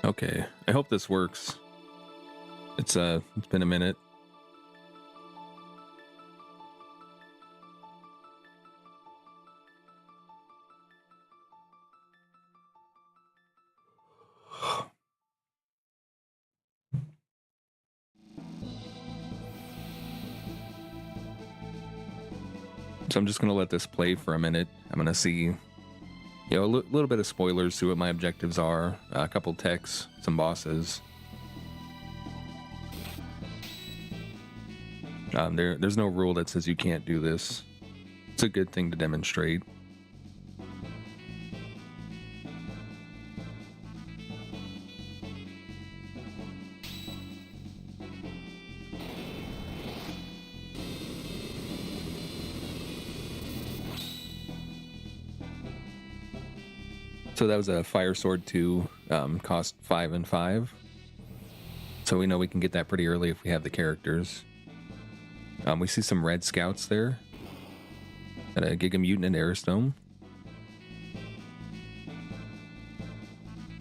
Okay, I hope this works. It's been a minute. So I'm just gonna let this play for a minute. I'm gonna see, a little bit of spoilers, see what my objectives are, a couple techs, some bosses. There's no rule that says you can't do this. It's a good thing to demonstrate. So that was a Fire Sword 2, cost 5 and 5. So we know we can get that pretty early if we have the characters. We see some red scouts there. Got a Giga Mutant and Aerostome.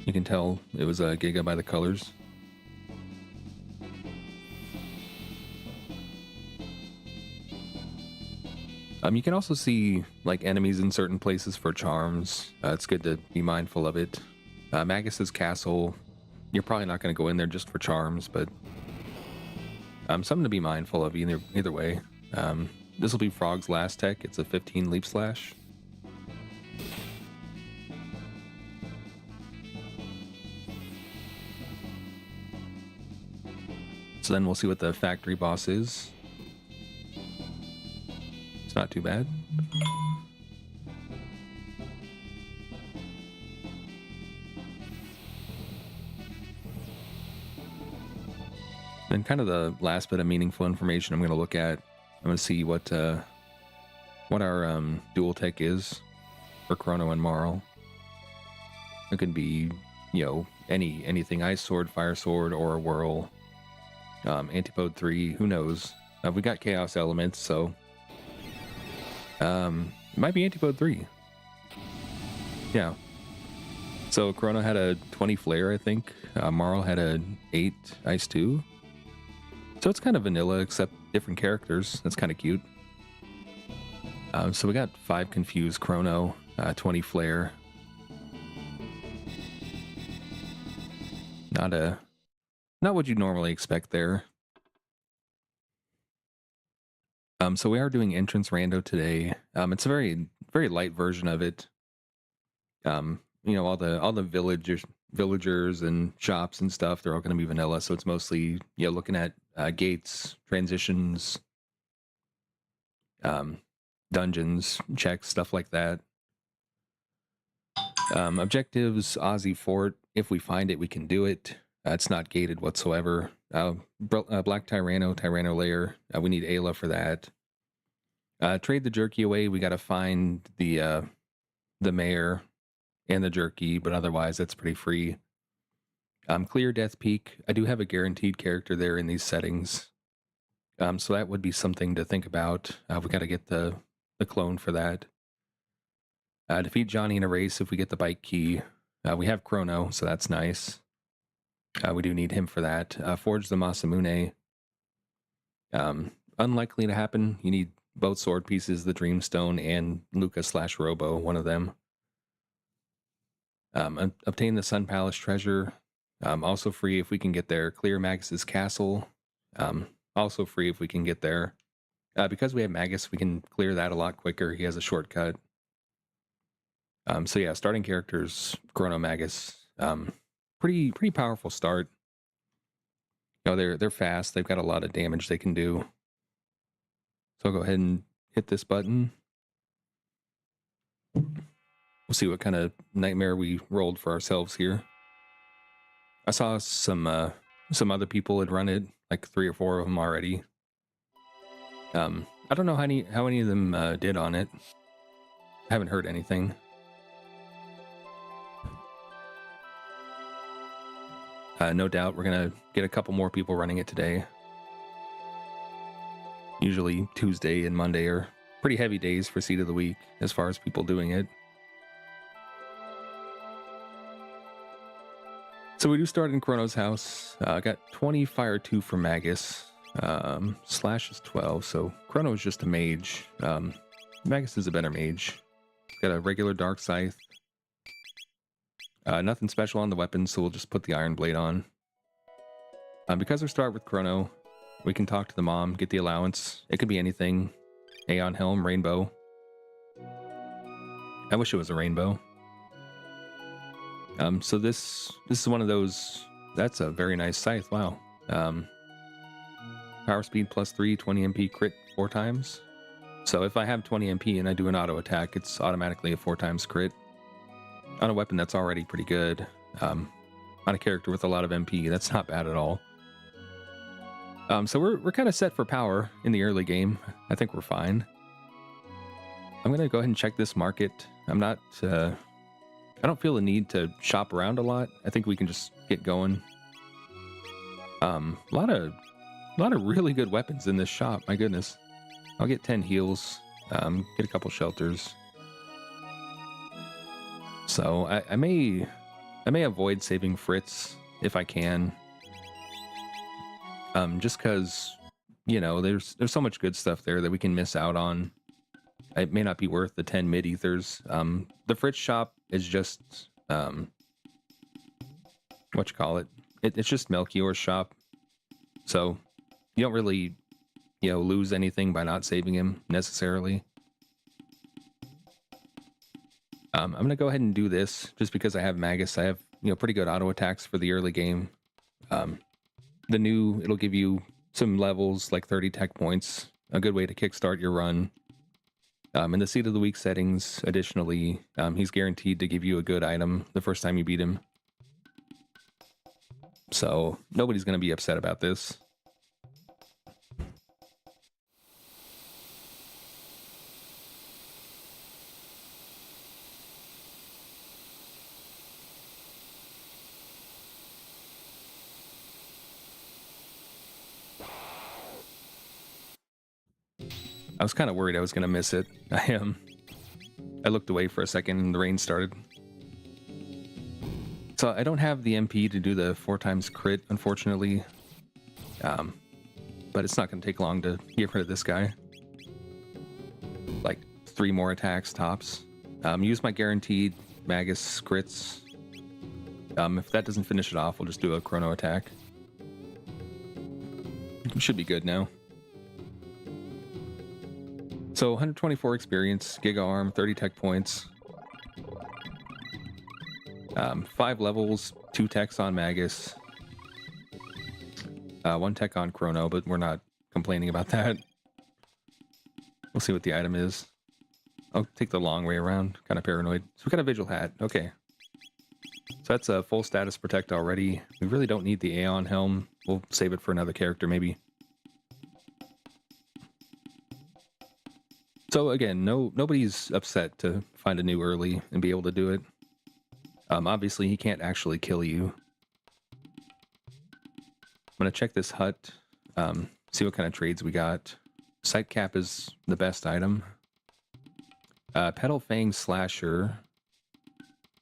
You can tell it was a Giga by the colors. You can also see like enemies in certain places for charms. It's good to be mindful of it. Magus's castle, you're probably not going to go in there just for charms, but something to be mindful of either way. This will be Frog's last tech. It's a 15 leap slash. So then we'll see what the factory boss is. It's not too bad. And kind of the last bit of meaningful information I'm going to look at. I'm going to see what our dual tech is for Chrono and Marl. It could be, anything: Ice Sword, Fire Sword, or a Whirl. Antipode 3, who knows? We got Chaos Elements, so it might be Antipode 3. Yeah. So Chrono had a 20 Flare, I think. Marl had a 8 Ice 2. So it's kind of vanilla, except different characters. That's kind of cute. So we got 5 Confused Chrono, 20 Flare. Not what you'd normally expect there. So we are doing Entrance Rando today. It's a very, very light version of it. All the villagers and shops and stuff, they're all going to be vanilla. So it's mostly, looking at gates, transitions, dungeons, checks, stuff like that. Objectives: Aussie Fort. If we find it, we can do it. It's not gated whatsoever. Black Tyranno Lair. We need Ayla for that. Trade the jerky away. We got to find the mayor and the jerky, but otherwise that's pretty free. Clear Death Peak. I do have a guaranteed character there in these settings. So that would be something to think about. We got to get the clone for that. Defeat Johnny in a race if we get the bike key. We have Chrono, so that's nice. We do need him for that. Forge the Masamune. Unlikely to happen. You need both sword pieces, the Dreamstone and Luca/Robo, one of them. Obtain the Sun Palace treasure. Also free if we can get there. Clear Magus's castle. Also free if we can get there. Because we have Magus, we can clear that a lot quicker. He has a shortcut. So yeah, starting characters: Chrono, Magus. Pretty powerful start. They're fast. They've got a lot of damage they can do. So I'll go ahead and hit this button. We'll see what kind of nightmare we rolled for ourselves here. I saw some other people had run it, like 3 or 4 of them already. I don't know how many of them did on it. I haven't heard anything. No doubt we're gonna get a couple more people running it today. Usually Tuesday and Monday are pretty heavy days for Seed of the Week as far as people doing it. So we do start in Chrono's house. I got 20 fire 2 for Magus. Slash is 12, so Chrono is just a mage. Magus is a better mage. Got a regular dark scythe. Nothing special on the weapons, so we'll just put the iron blade on. Because we start with Chrono, we can talk to the mom, get the allowance. It could be anything. Aeon Helm, rainbow. I wish it was a rainbow. So this is one of those. That's a very nice scythe. Wow. Power speed +3, 20 MP crit 4 times. So if I have 20 MP and I do an auto attack, it's automatically a 4 times crit on a weapon that's already pretty good. On a character with a lot of MP, that's not bad at all. So we're kind of set for power in the early game. I think we're fine. I'm gonna go ahead and check this market. I'm not. I don't feel the need to shop around a lot. I think we can just get going. A lot of really good weapons in this shop. My goodness. I'll get 10 heals. Get a couple shelters. So I may avoid saving Fritz if I can. Just because, you know, there's so much good stuff there that we can miss out on. It may not be worth the 10 mid ethers. The Fritz shop is just what you call it. It's just Melchior's shop. So you don't really, you know, lose anything by not saving him necessarily. I'm gonna go ahead and do this just because I have Magus. I have, you know, pretty good auto attacks for the early game. The new, it'll give you some levels like 30 tech points. A good way to kickstart your run. In the Seed of the Week settings, additionally, he's guaranteed to give you a good item the first time you beat him. So nobody's going to be upset about this. I was kind of worried I was going to miss it. I looked away for a second and the rain started. So I don't have the MP to do the 4 times crit, unfortunately. But it's not going to take long to get rid of this guy. Like 3 more attacks tops. Use my guaranteed Magus crits. If that doesn't finish it off, we'll just do a Chrono attack. We should be good now. So 124 experience, Giga Arm, 30 tech points. 5 levels, 2 techs on Magus. 1 tech on Chrono, but we're not complaining about that. We'll see what the item is. I'll take the long way around, kind of paranoid. So we got a Vigil Hat, okay. So that's a full status protect already. We really don't need the Aeon Helm. We'll save it for another character maybe. So again, nobody's upset to find a new early and be able to do it. Obviously, he can't actually kill you. I'm going to check this hut, see what kind of trades we got. Sight Cap is the best item. Petal Fang Slasher.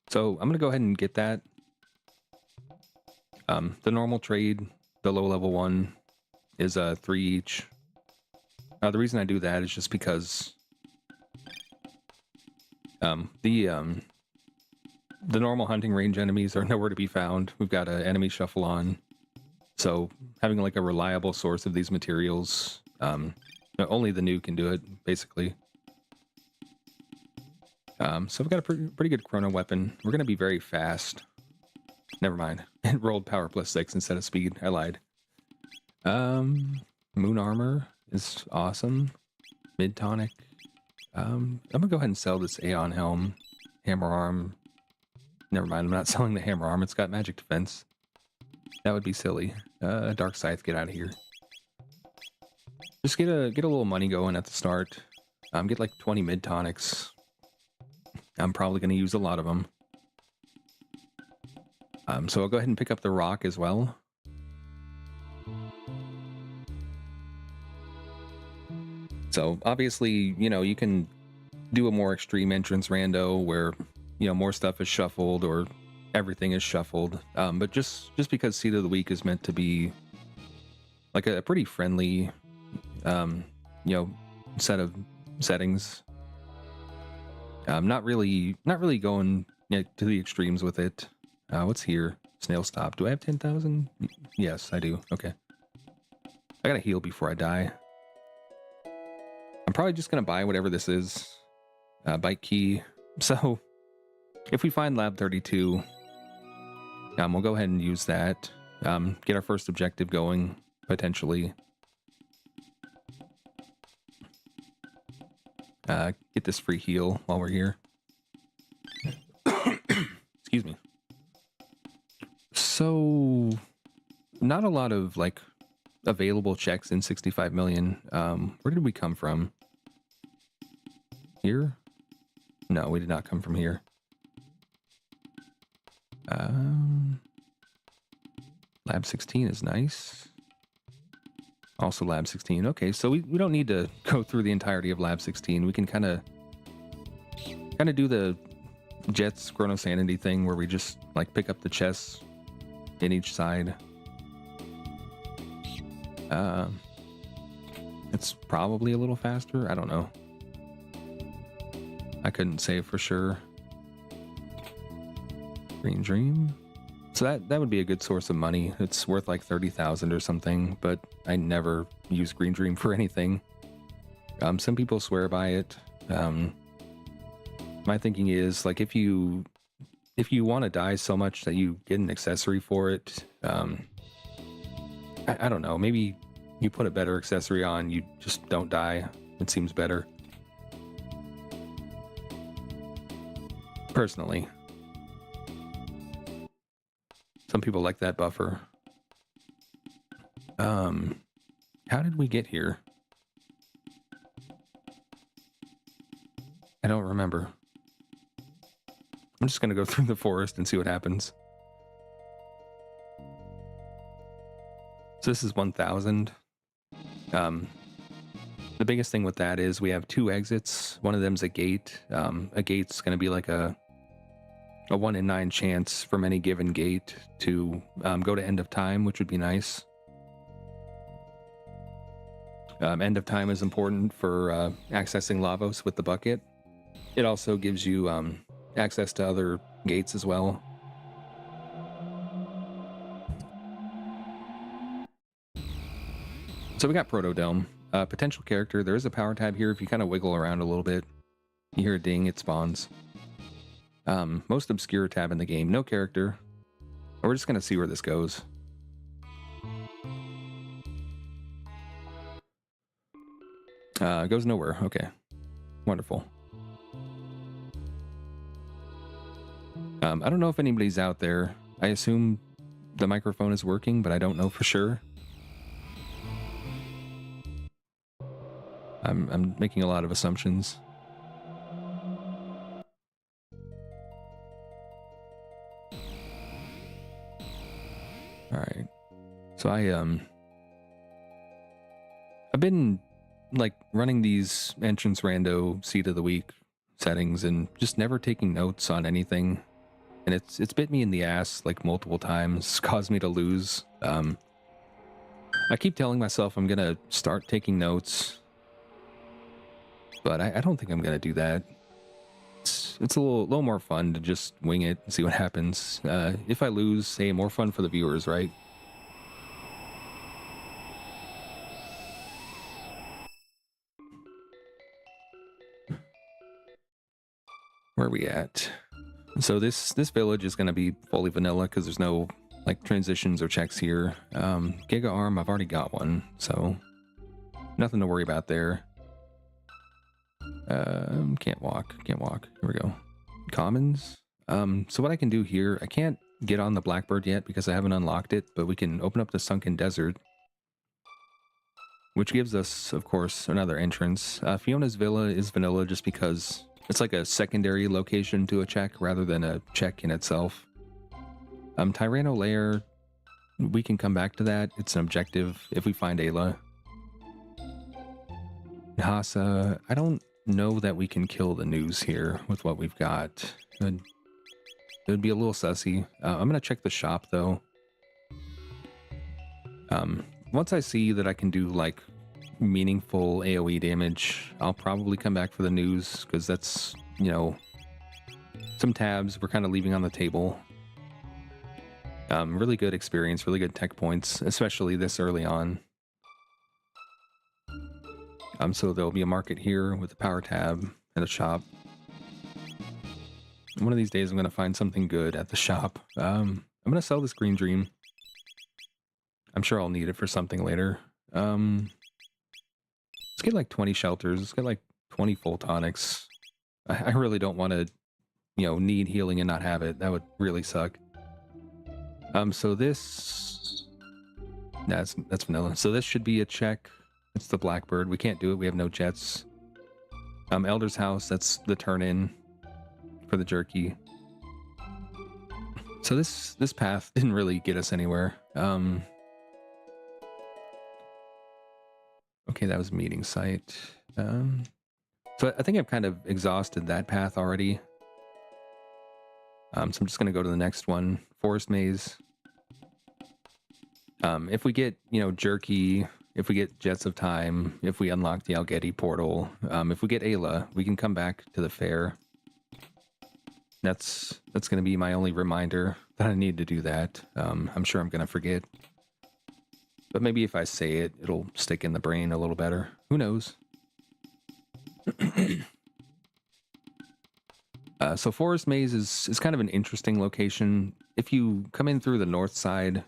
So I'm going to go ahead and get that. The normal trade, the low level one, is 3 each. The reason I do that is just because the normal hunting range enemies are nowhere to be found. We've got an enemy shuffle on, so having like a reliable source of these materials, only the new can do it, basically. So we've got a pretty good Chrono weapon. We're going to be very fast. Never mind. It rolled power +6 instead of speed. I lied. Moon Armor is awesome. Mid tonic. I'm gonna go ahead and sell this Aeon Helm. Hammer Arm. Never mind, I'm not selling the Hammer Arm. It's got magic defense. That would be silly. Dark Scythe, get out of here. Just get a little money going at the start. Get like 20 mid tonics. I'm probably gonna use a lot of them. So I'll go ahead and pick up the rock as well. So obviously, you know, you can do a more extreme entrance rando where, you know, more stuff is shuffled or everything is shuffled. But just because Seed of the Week is meant to be like a pretty friendly, set of settings. Not really going to the extremes with it. What's here? Snail stop. Do I have 10,000? Yes, I do. Okay. I gotta heal before I die. I'm probably just gonna buy whatever this is. Bike key. So, if we find Lab 32, we'll go ahead and use that. Get our first objective going, potentially. Get this free heal while we're here. Excuse me. So, not a lot of, like, available checks in 65 million. Where did we come from? Here? No, we did not come from here. Lab 16 is nice. Also Lab 16. Okay, so we don't need to go through the entirety of Lab 16. We can kind of do the Jets Chrono Sanity thing where we just like pick up the chests in each side. It's probably a little faster. I don't know. I couldn't say for sure. Green Dream. So that would be a good source of money. It's worth like 30,000 or something, but I never use Green Dream for anything. Some people swear by it. My thinking is like if you want to die so much that you get an accessory for it, I don't know, maybe you put a better accessory on, you just don't die. It seems better. Personally. Some people like that buffer. How did we get here? I don't remember. I'm just gonna go through the forest and see what happens. So this is 1,000. The biggest thing with that is we have 2 exits. One of them's a gate. A gate's gonna be like a 1 in 9 chance from any given gate to go to end of time, which would be nice. End of time is important for accessing Lavos with the bucket. It also gives you access to other gates as well. So we got Proto Dome. Potential character. There is a power tab here. If you kind of wiggle around a little bit, you hear a ding, it spawns. Most obscure tab in the game. No character. We're just going to see where this goes. It goes nowhere. Okay. Wonderful. I don't know if anybody's out there. I assume the microphone is working, but I don't know for sure. I'm making a lot of assumptions. All right. So I've been like running these entrance rando seed of the week settings and just never taking notes on anything. And it's bit me in the ass like multiple times, caused me to lose. I keep telling myself I'm gonna start taking notes, but I don't think I'm gonna do that. It's a little more fun to just wing it and see what happens. If I lose, hey, more fun for the viewers, right? Where are we at? So this village is going to be fully vanilla because there's no like transitions or checks here. Giga Arm, I've already got one, so nothing to worry about there. Can't walk. Here we go. Commons. So what I can do here, I can't get on the Blackbird yet because I haven't unlocked it, but we can open up the Sunken Desert, which gives us, of course, another entrance. Fiona's Villa is vanilla just because it's like a secondary location to a check rather than a check in itself. Tyranno Lair, we can come back to that. It's an objective if we find Ayla. Hasa, I don't know that we can kill the news here with what we've got. It would be a little sussy. I'm gonna check the shop though. Once I see that I can do like meaningful AoE damage, I'll probably come back for the news, because that's, you know, some tabs we're kind of leaving on the table. Really good experience, really good tech points, especially this early on. So there'll be a market here with a power tab and a shop. One of these days I'm going to find something good at the shop. I'm going to sell this green dream. I'm sure I'll need it for something later. Let's get like 20 shelters. Let's get like 20 full tonics. I really don't want to, you know, need healing and not have it. That would really suck. So this... That's vanilla. So this should be a check. It's the Blackbird. We can't do it. We have no jets. Elder's House, that's the turn-in for the jerky. So this path didn't really get us anywhere. Okay, that was a meeting site. So I think I've kind of exhausted that path already. So I'm just going to go to the next one. Forest Maze. If we get, you know, jerky, if we get Jets of Time, if we unlock the Algeti portal, if we get Ayla, we can come back to the fair. That's going to be my only reminder that I need to do that. I'm sure I'm going to forget. But maybe if I say it, it'll stick in the brain a little better. Who knows? So Forest Maze is kind of an interesting location. If you come in through the north side,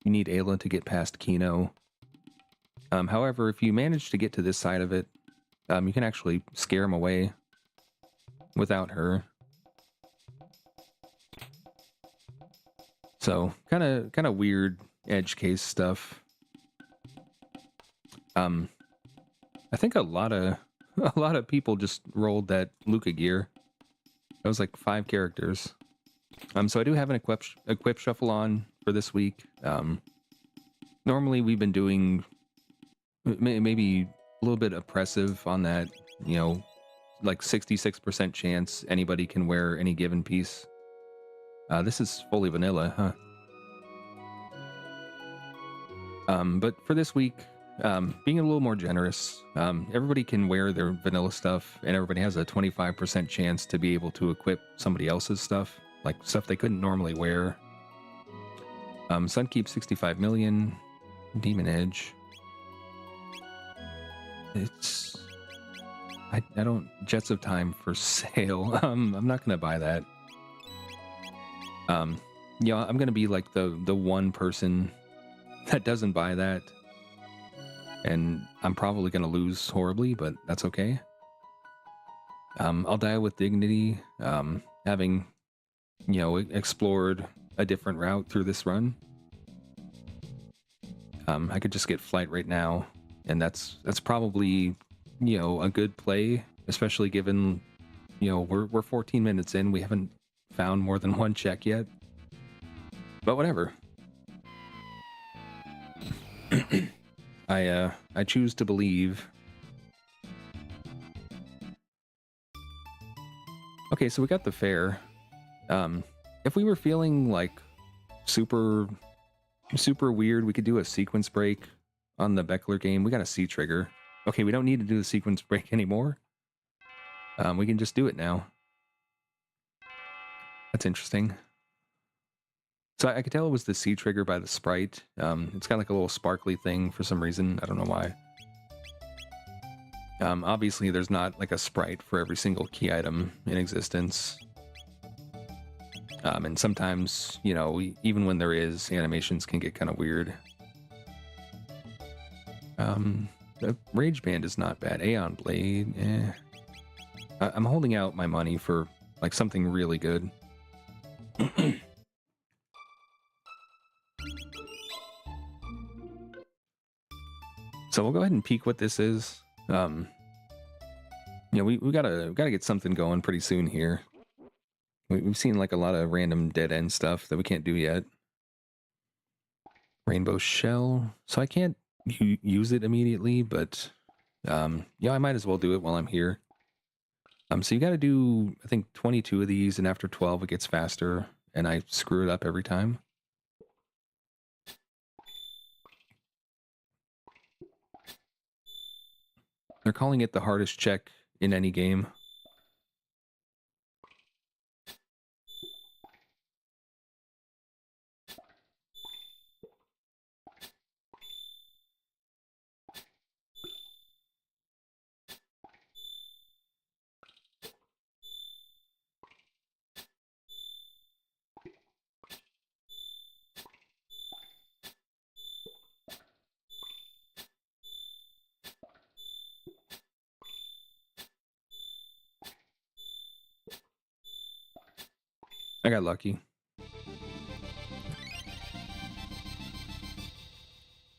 you need Ayla to get past Kino. However, if you manage to get to this side of it, you can actually scare him away without her. So kind of weird edge case stuff. I think a lot of people just rolled that Luca gear. That was like 5 characters. So I do have an equip shuffle on for this week. Normally we've been doing maybe a little bit oppressive on that, you know, like 66% chance anybody can wear any given piece. This is fully vanilla, huh? But for this week, being a little more generous, everybody can wear their vanilla stuff, and everybody has a 25% chance to be able to equip somebody else's stuff, like stuff they couldn't normally wear. Sunkeep 65 million, Demon Edge. It's... I don't... Jets of Time for sale. I'm not gonna buy that. Yeah, I'm gonna be like the one person that doesn't buy that. And I'm probably going to lose horribly, but that's okay. I'll die with dignity, having, you know, explored a different route through this run. I could just get flight right now, and that's probably, you know, a good play, especially given, you know, we're 14 minutes in, we haven't found more than one check yet. But whatever. I choose to believe. Okay, so we got the fair. If we were feeling like super weird, we could do a sequence break on the Beckler game. We got a C trigger. Okay, we don't need to do the sequence break anymore. We can just do it now. That's interesting. So I could tell it was the C trigger by the sprite. It's got like a little sparkly thing for some reason. I don't know why. Obviously, there's not like a sprite for every single key item in existence. And sometimes, you know, even when there is, animations can get kind of weird. The Rage Band is not bad. Aeon Blade, eh. I'm holding out my money for like something really good. So we'll go ahead and peek what this is. You know, we gotta get something going pretty soon here. We've seen like a lot of random dead end stuff that we can't do yet. Rainbow Shell. So I can't use it immediately, but yeah, I might as well do it while I'm here. So you got to do, I think, 22 of these, and after 12 it gets faster, and I screw it up every time. They're calling it the hardest check in any game. I got lucky.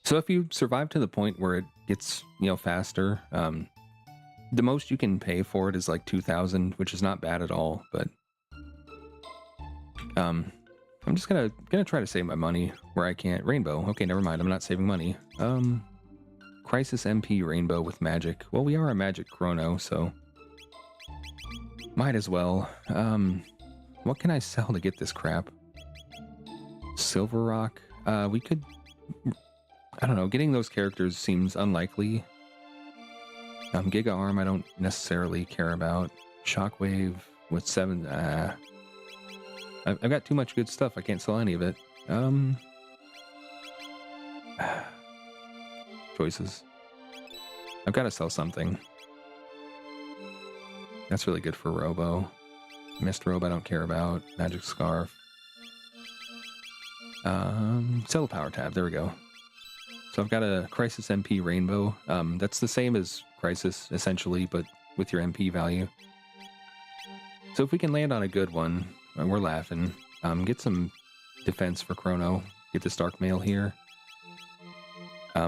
So if you survive to the point where it gets, faster, the most you can pay for it is like 2,000, which is not bad at all, but I'm just gonna try to save my money where I can't. Rainbow. Okay, never mind. I'm not saving money. Crisis MP Rainbow with magic. Well, we are a magic Chrono, so might as well. What can I sell to get this crap? Silver Rock. We could. I don't know. Getting those characters seems unlikely. Giga Arm, I don't necessarily care about. Shockwave with 7. I've got too much good stuff. I can't sell any of it. Choices. I've got to sell something. That's really good for Robo. Mist Robe I don't care about. Magic Scarf. Sell a Power Tab. There we go. So I've got a Crisis MP Rainbow. That's the same as Crisis, essentially, but with your MP value. So if we can land on a good one, we're laughing. Get some defense for Chrono. Get this Dark Mail here.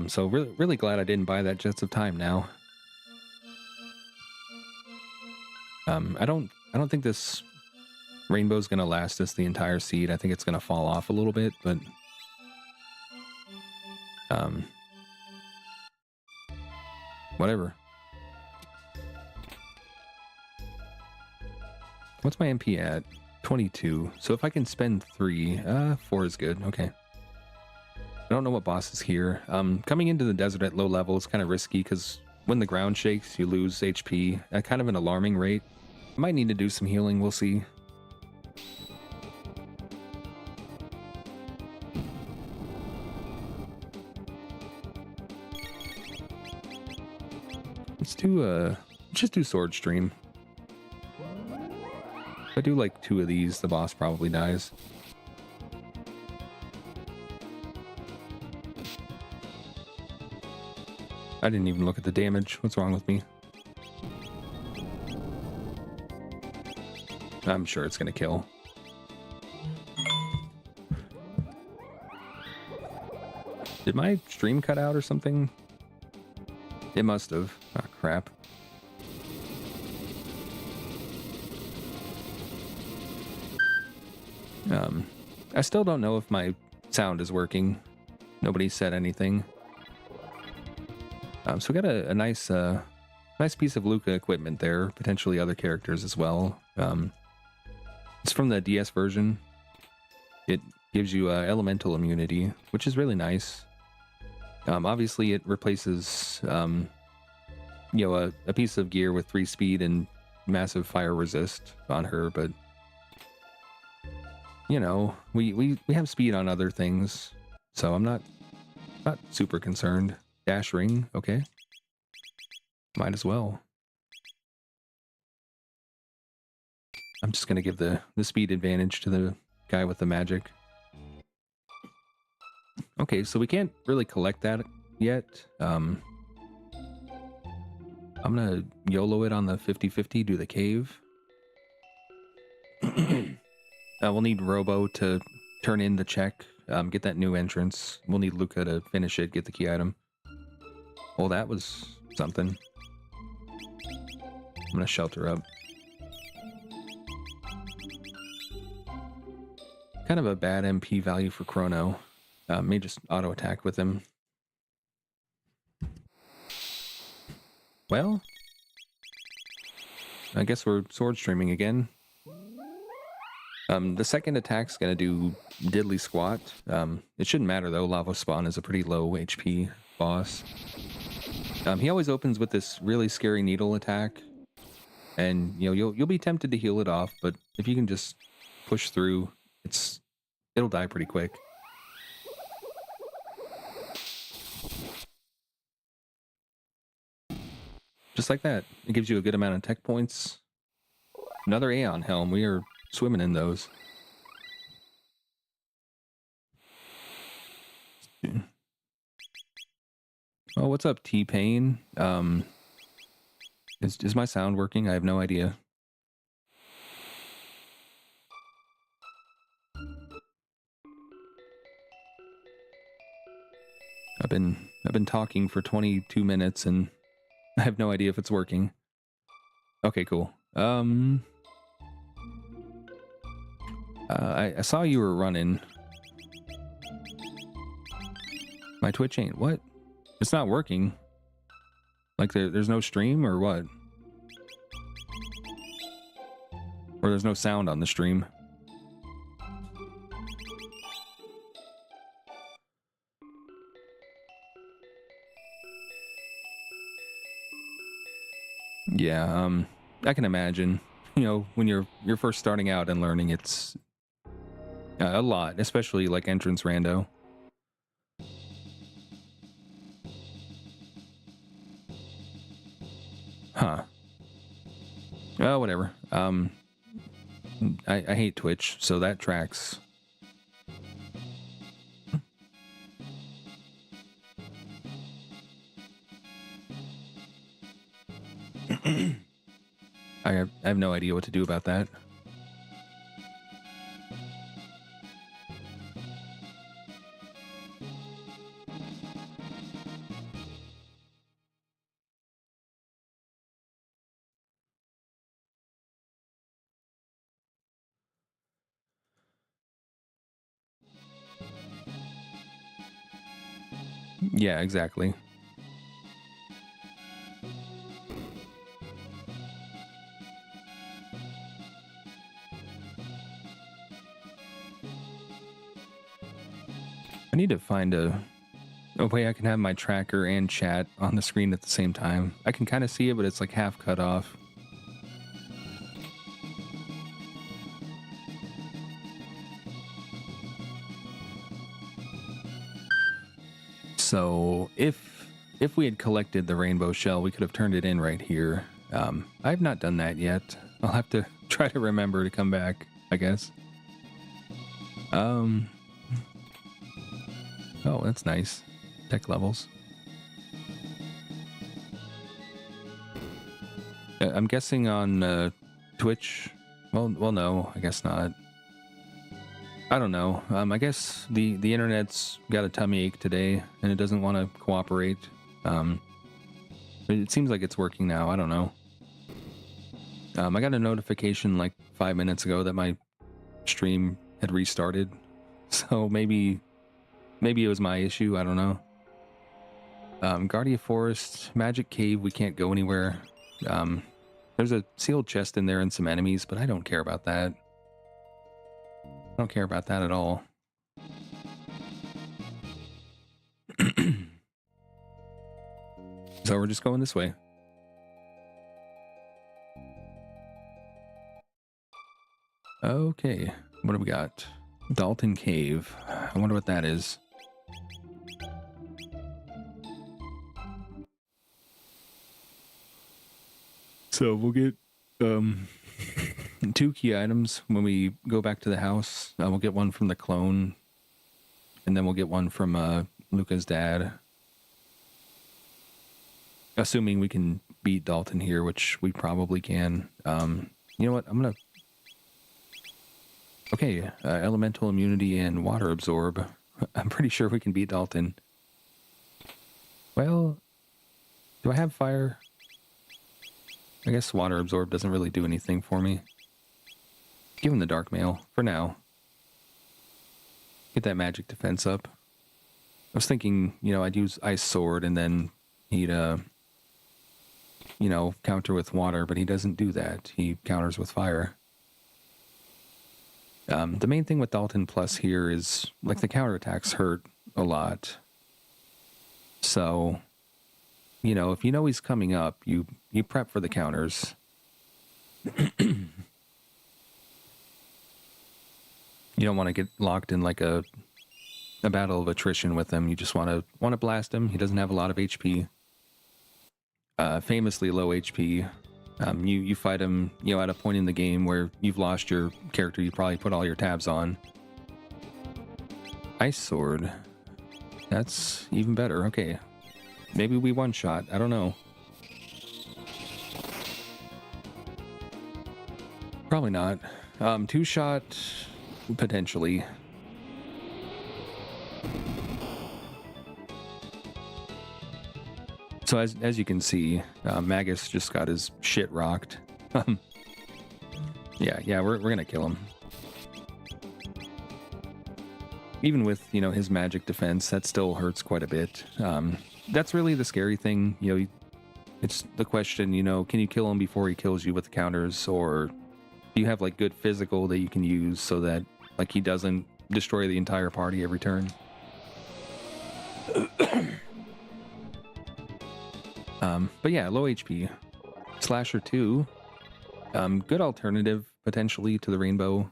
So really glad I didn't buy that Jets of Time now. I don't think this Rainbow's gonna last us the entire seed. I think it's gonna fall off a little bit, but whatever. What's my MP at? 22. So if I can spend 3, 4 is good. Okay. I don't know what boss is here. Coming into the desert at low level is kind of risky because when the ground shakes, you lose HP at kind of an alarming rate. I might need to do some healing. We'll see. Let's just do Sword Stream. If I do like 2 of these, the boss probably dies. I didn't even look at the damage. What's wrong with me? I'm sure it's gonna kill. Did my stream cut out or something? It must have. Oh, crap. I still don't know if my sound is working. Nobody said anything. So we got a nice piece of Luca equipment there. Potentially other characters as well. It's from the DS version. It gives you elemental immunity, which is really nice. Obviously, it replaces a piece of gear with 3 speed and massive fire resist on her, but we have speed on other things, so I'm not super concerned. Dash ring, okay. Might as well. I'm just gonna give the speed advantage to the guy with the magic. Okay, so we can't really collect that yet. I'm gonna YOLO it on the 50-50, do the cave. We'll need Robo to turn in the check, get that new entrance. We'll need Luca to finish it, get the key item. Well, that was something. I'm gonna shelter up. Kind of a bad MP value for Chrono. May just auto attack with him. Well, I guess we're sword streaming again. The second attack's gonna do diddly squat. It shouldn't matter though. Lava Spawn is a pretty low HP boss. He always opens with this really scary needle attack, and you'll be tempted to heal it off, but if you can just push through, it'll die pretty quick. Just like that. It gives you a good amount of tech points. Another Aeon Helm. We are swimming in those. Oh, what's up, T-Pain? Is my sound working? I have no idea. I've been talking for 22 minutes and I have no idea if it's working. Okay, cool. I saw you were running. My Twitch ain't what? It's not working. Like there's no stream or what? Or there's no sound on the stream. Yeah, I can imagine. When you're first starting out and learning, it's a lot, especially like entrance rando. Huh. Oh, whatever. I hate Twitch, so that tracks. I have no idea what to do about that. Yeah, exactly. I need to find a way I can have my tracker and chat on the screen at the same time. I can kind of see it, but it's like half cut off. So if we had collected the rainbow shell, we could have turned it in right here. I've not done that yet. I'll have to try to remember to come back, I guess. Oh, that's nice. Tech levels. I'm guessing on Twitch. Well, no, I guess not. I don't know. I guess the internet's got a tummy ache today, and it doesn't want to cooperate. It seems like it's working now. I don't know. I got a notification like 5 minutes ago that my stream had restarted, so maybe it was my issue. I don't know. Guardia Forest, Magic Cave. We can't go anywhere. There's a sealed chest in there and some enemies, but I don't care about that. I don't care about that at all. So we're just going this way. Okay, what do we got? Dalton Cave. I wonder what that is. So we'll get 2 key items when we go back to the house. We'll get one from the clone, and then we'll get one from Luca's dad. Assuming we can beat Dalton here, which we probably can. You know what? I'm gonna... Okay, elemental immunity and water absorb. I'm pretty sure we can beat Dalton. Well, do I have fire? I guess water absorb doesn't really do anything for me. Give him the dark mail for now. Get that magic defense up. I was thinking, I'd use ice sword and then he'd you know, counter with water, but he doesn't do that. He counters with fire. The main thing with Dalton Plus here is, like, the counterattacks hurt a lot. So, you know, if you know he's coming up, you prep for the counters. You don't want to get locked in like a battle of attrition with him. You just want to blast him. He doesn't have a lot of HP. Famously low HP. You fight him, you know, at a point in the game where you've lost your character you probably put all your tabs on. Ice Sword. That's even better. Okay. Maybe we one-shot. I don't know. Probably not. Two-shot, potentially. So as you can see, Magus just got his shit rocked. Yeah, we're gonna kill him. Even with, you know, his magic defense, that still hurts quite a bit. That's really the scary thing. You know, it's the question, you know, can you kill him before he kills you with the counters, or do you have like good physical that you can use so that like he doesn't destroy the entire party every turn? But yeah, low HP. Slasher 2. Good alternative, potentially, to the Rainbow.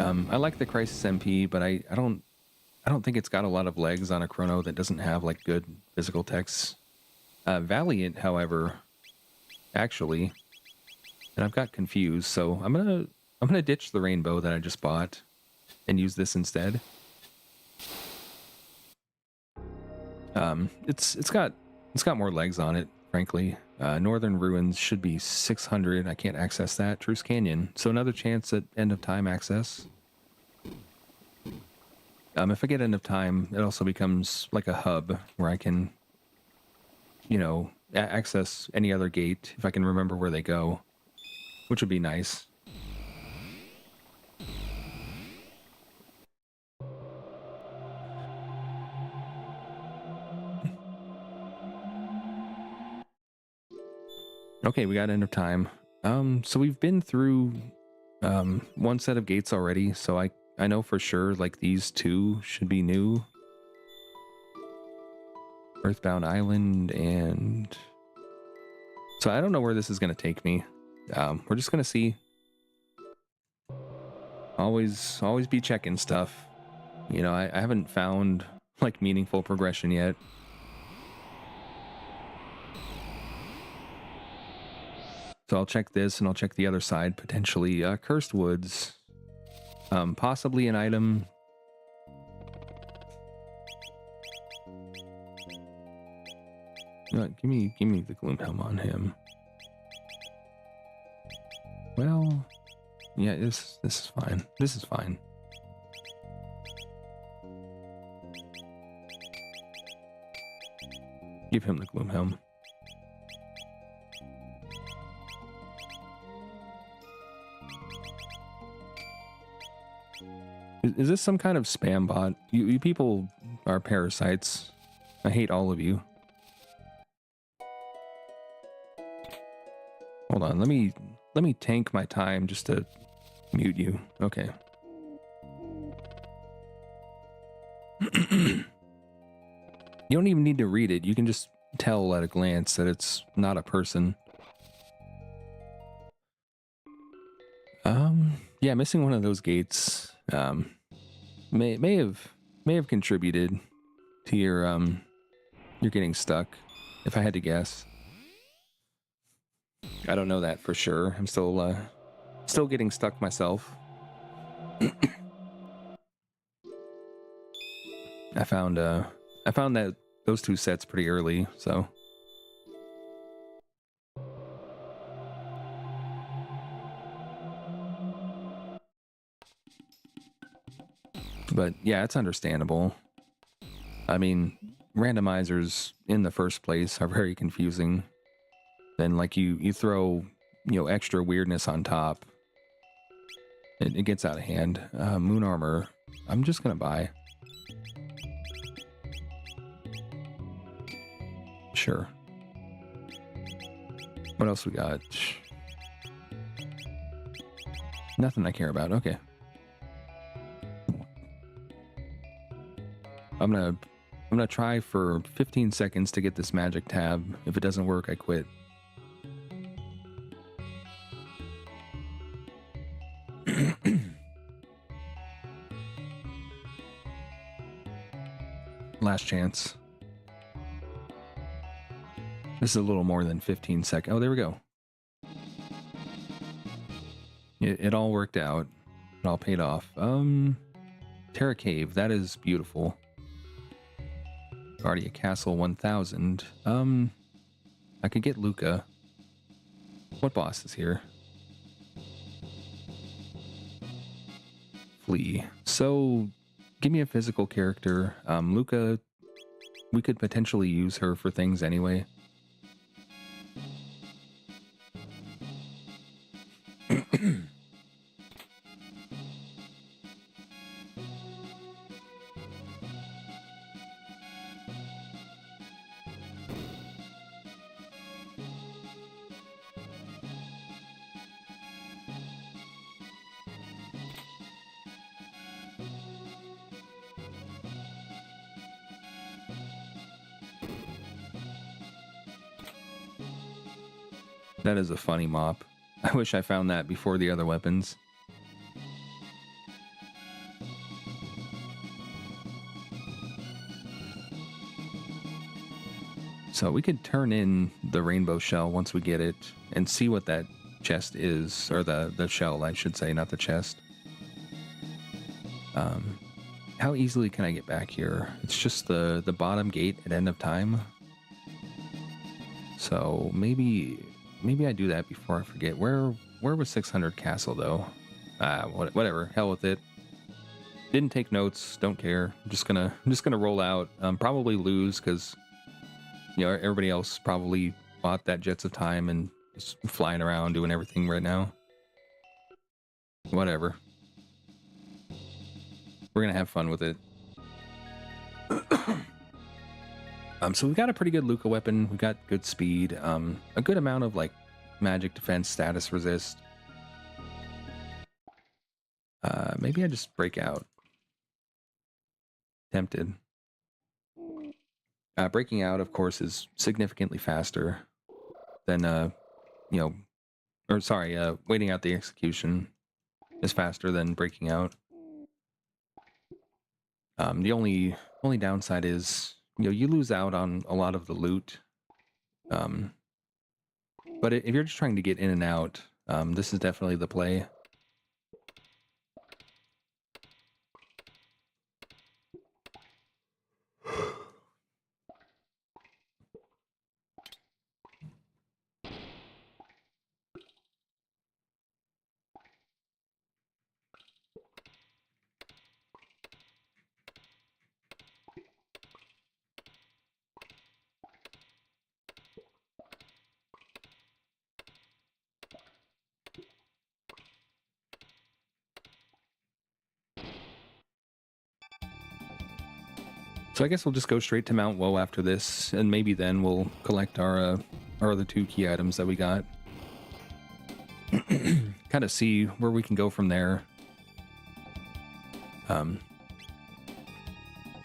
I like the Crisis MP, but I don't think it's got a lot of legs on a Chrono that doesn't have like good physical techs. Valiant, however, actually, and I've got confused, so I'm gonna ditch the Rainbow that I just bought and use this instead. It's got more legs on it, frankly. Northern Ruins should be 600. I can't access that. Truce Canyon. So another chance at end of time access. If I get end of time, it also becomes like a hub where I can, you know, access any other gate if I can remember where they go, which would be nice. Okay, we got end of time. So we've been through one set of gates already, so I know for sure like these two should be new. Earthbound Island, and so I don't know where this is going to take me. We're just going to see. Always be checking stuff. You know, I haven't found like meaningful progression yet. So I'll check this and I'll check the other side, potentially. Cursed Woods. Possibly an item. Give me the Gloomhelm on him. Well, yeah, this is fine. This is fine. Give him the Gloomhelm. Is this some kind of spam bot? You people are parasites. I hate all of you. Hold on, let me tank my time just to mute you. Okay. You don't even need to read it. You can just tell at a glance that it's not a person. Yeah, missing one of those gates may have contributed to your getting stuck, if I had to guess. I don't know that for sure. I'm still getting stuck myself. I found that those two sets pretty early, so. But yeah, it's understandable. I mean, randomizers in the first place are very confusing. Then like you throw, you know, extra weirdness on top. It gets out of hand. Moon Armor, I'm just gonna buy. Sure. What else we got? Nothing I care about. Okay. I'm gonna try for 15 seconds to get this magic tab. If it doesn't work, I quit. Last chance. This is a little more than 15 seconds. Oh, there we go. It all worked out. It all paid off. Terra Cave. That is beautiful. Guardia Castle 1000. I could get Luca. What boss is here? Flea. So, give me a physical character. Luca, we could potentially use her for things anyway. That is a funny mop. I wish I found that before the other weapons. So we could turn in the rainbow shell once we get it and see what that chest is, or the shell, I should say, not the chest. How easily can I get back here? It's just the bottom gate at end of time. So maybe I do that before I forget. Where was 600 Castle though? Whatever. Hell with it. Didn't take notes. Don't care. I'm just gonna roll out. Probably lose because everybody else probably bought that Jets of Time and is flying around doing everything right now. Whatever. We're gonna have fun with it. So we got a pretty good Luca weapon. We got good speed. A good amount of like magic defense, status resist. Maybe I just break out. Tempted. Breaking out, of course, is significantly faster than waiting out the execution is faster than breaking out. The only downside is you lose out on a lot of the loot. But if you're just trying to get in and out, this is definitely the play. So I guess we'll just go straight to Mount Woe after this, and maybe then we'll collect our other 2 key items that we got. Kind of see where we can go from there.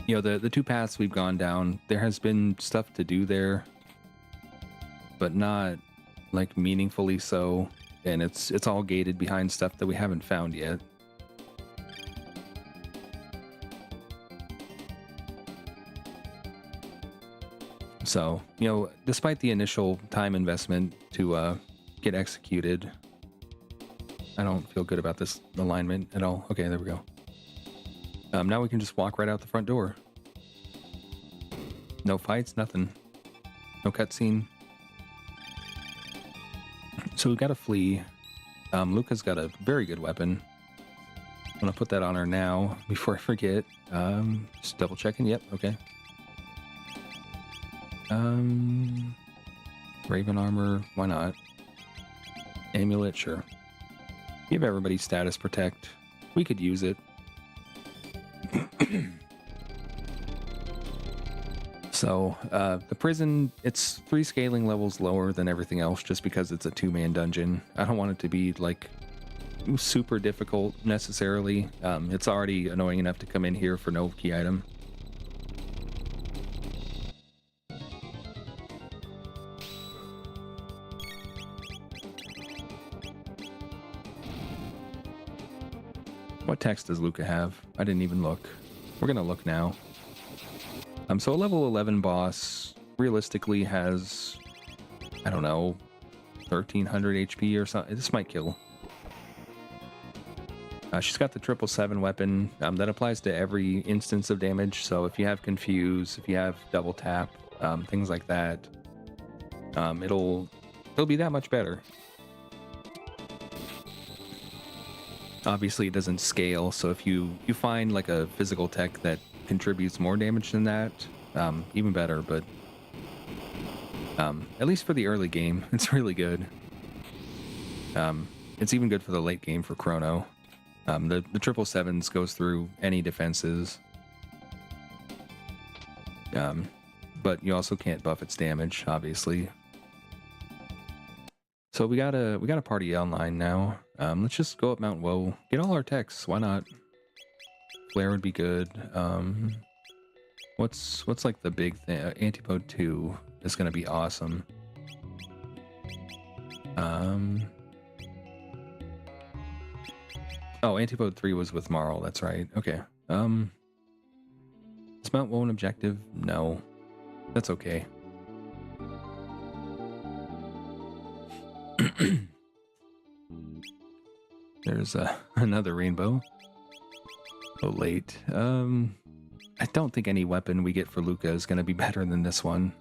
The 2 paths we've gone down, there has been stuff to do there, but not like meaningfully so, and it's all gated behind stuff that we haven't found yet. So, despite the initial time investment to get executed, I don't feel good about this alignment at all. Okay, there we go. Now we can just walk right out the front door. No fights, nothing. No cutscene. So we've got a flea. Luca's got a very good weapon. I'm going to put that on her now before I forget. Just double checking. Yep, okay. Raven armor, why not? Amulet, sure. Give everybody status protect. We could So, the prison, it's 3 scaling levels lower than everything else just because it's a 2-man dungeon. I don't want it to be, like, super difficult, necessarily. It's already annoying enough to come in here for no key item. What text does Luca have? I didn't even look. We're gonna look now. So a level 11 boss realistically has, I don't know, 1300 HP or something. This might kill. She's got the 777 weapon that applies to every instance of damage. So if you have confuse, if you have double tap, things like that, it'll be that much better. Obviously, it doesn't scale. So if you find like a physical tech that contributes more damage than that, even better. But at least for the early game, it's really good. It's even good for the late game for Chrono. The 777s goes through any defenses, but you also can't buff its damage, obviously. So we got a party online now. Let's just go up Mount Woe, get all our techs. Why not? Flare would be good. What's like the big thing? Antipode 2 is gonna be awesome. Oh, Antipode 3 was with Marl, that's right. Okay. Is Mount Woe an objective? No. That's okay. There's another rainbow. Oh, late. I don't think any weapon we get for Luca is going to be better than this one.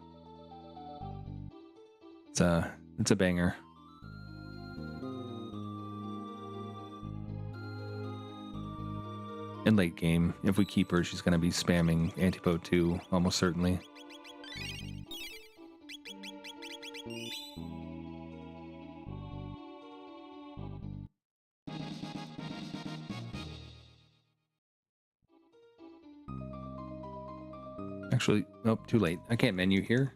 It's a banger. In late game, if we keep her, she's going to be spamming Antipode 2, almost certainly. Actually, nope, too late. I can't menu here.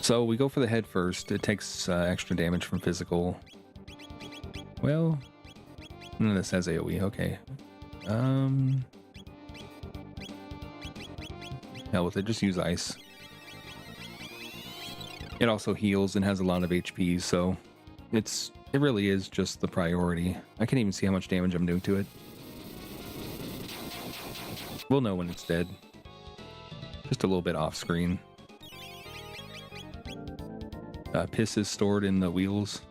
So we go for the head first. It takes extra damage from physical. Well, none of this has AoE. Okay. Hell with it. Just use ice. It also heals and has a lot of HP, so it really is just the priority. I can't even see how much damage I'm doing to it. We'll know when it's dead. Just a little bit off screen. Piss is stored in the wheels.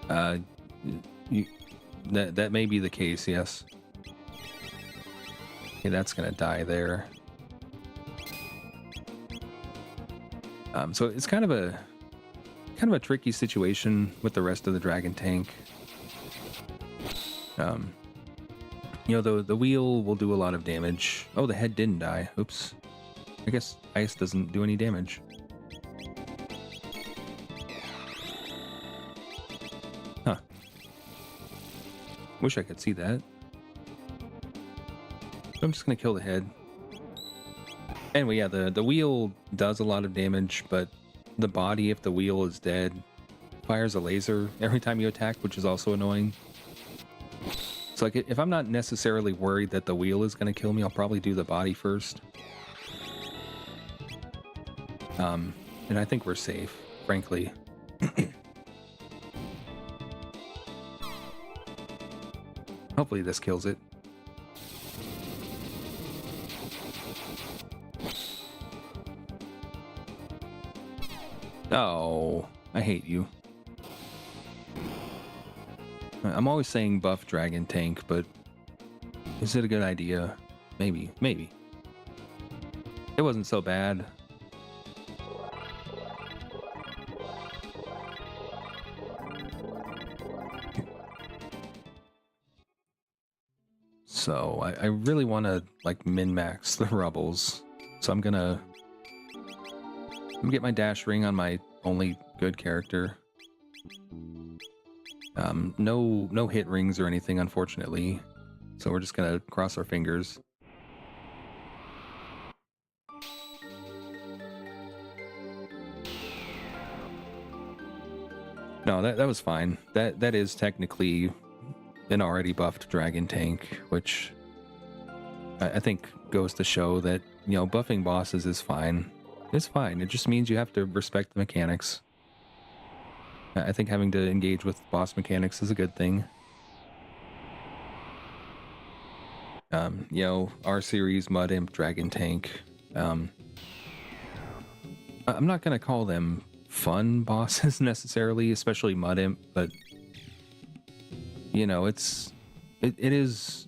That may be the case, yes. Okay, that's gonna die there. So it's kind of a tricky situation with the rest of the dragon tank. You know, the wheel will do a lot of damage. Oh, the head didn't die. Oops. I guess ice doesn't do any damage. Huh. Wish I could see that. I'm just gonna kill the head. Anyway, yeah, the wheel does a lot of damage, but the body, if the wheel is dead, fires a laser every time you attack, which is also annoying. So like, if I'm not necessarily worried that the wheel is going to kill me, I'll probably do the body first. And I think we're safe, frankly. Hopefully this kills it. Oh, I hate you. I'm always saying buff dragon tank, but is it a good idea? Maybe. It wasn't so bad. So I really want to like min-max the rubbles. So I'm gonna get my dash ring on my only good character. No hit rings or anything, unfortunately. So we're just gonna cross our fingers. No, that was fine. That is technically an already buffed dragon tank, which I think goes to show that, you know, buffing bosses is fine. It's fine. It just means you have to respect the mechanics. I think having to engage with boss mechanics is a good thing. You know, R series Mud Imp Dragon Tank. I'm not gonna call them fun bosses necessarily, especially Mud Imp, but you know, it is,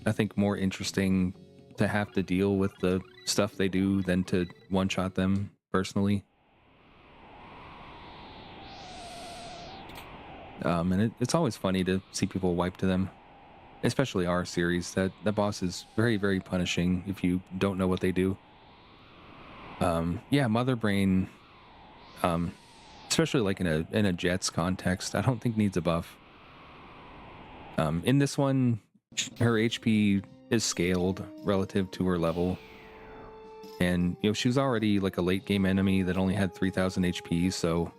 I think, more interesting to have to deal with the stuff they do than to one-shot them personally. And it's always funny to see people wipe to them, especially our series. That boss is very, very punishing if you don't know what they do. Yeah, Mother Brain, especially like in a Jets context, I don't think needs a buff. In this one, her HP is scaled relative to her level, and you know, she was already like a late game enemy that only had 3,000 HP, so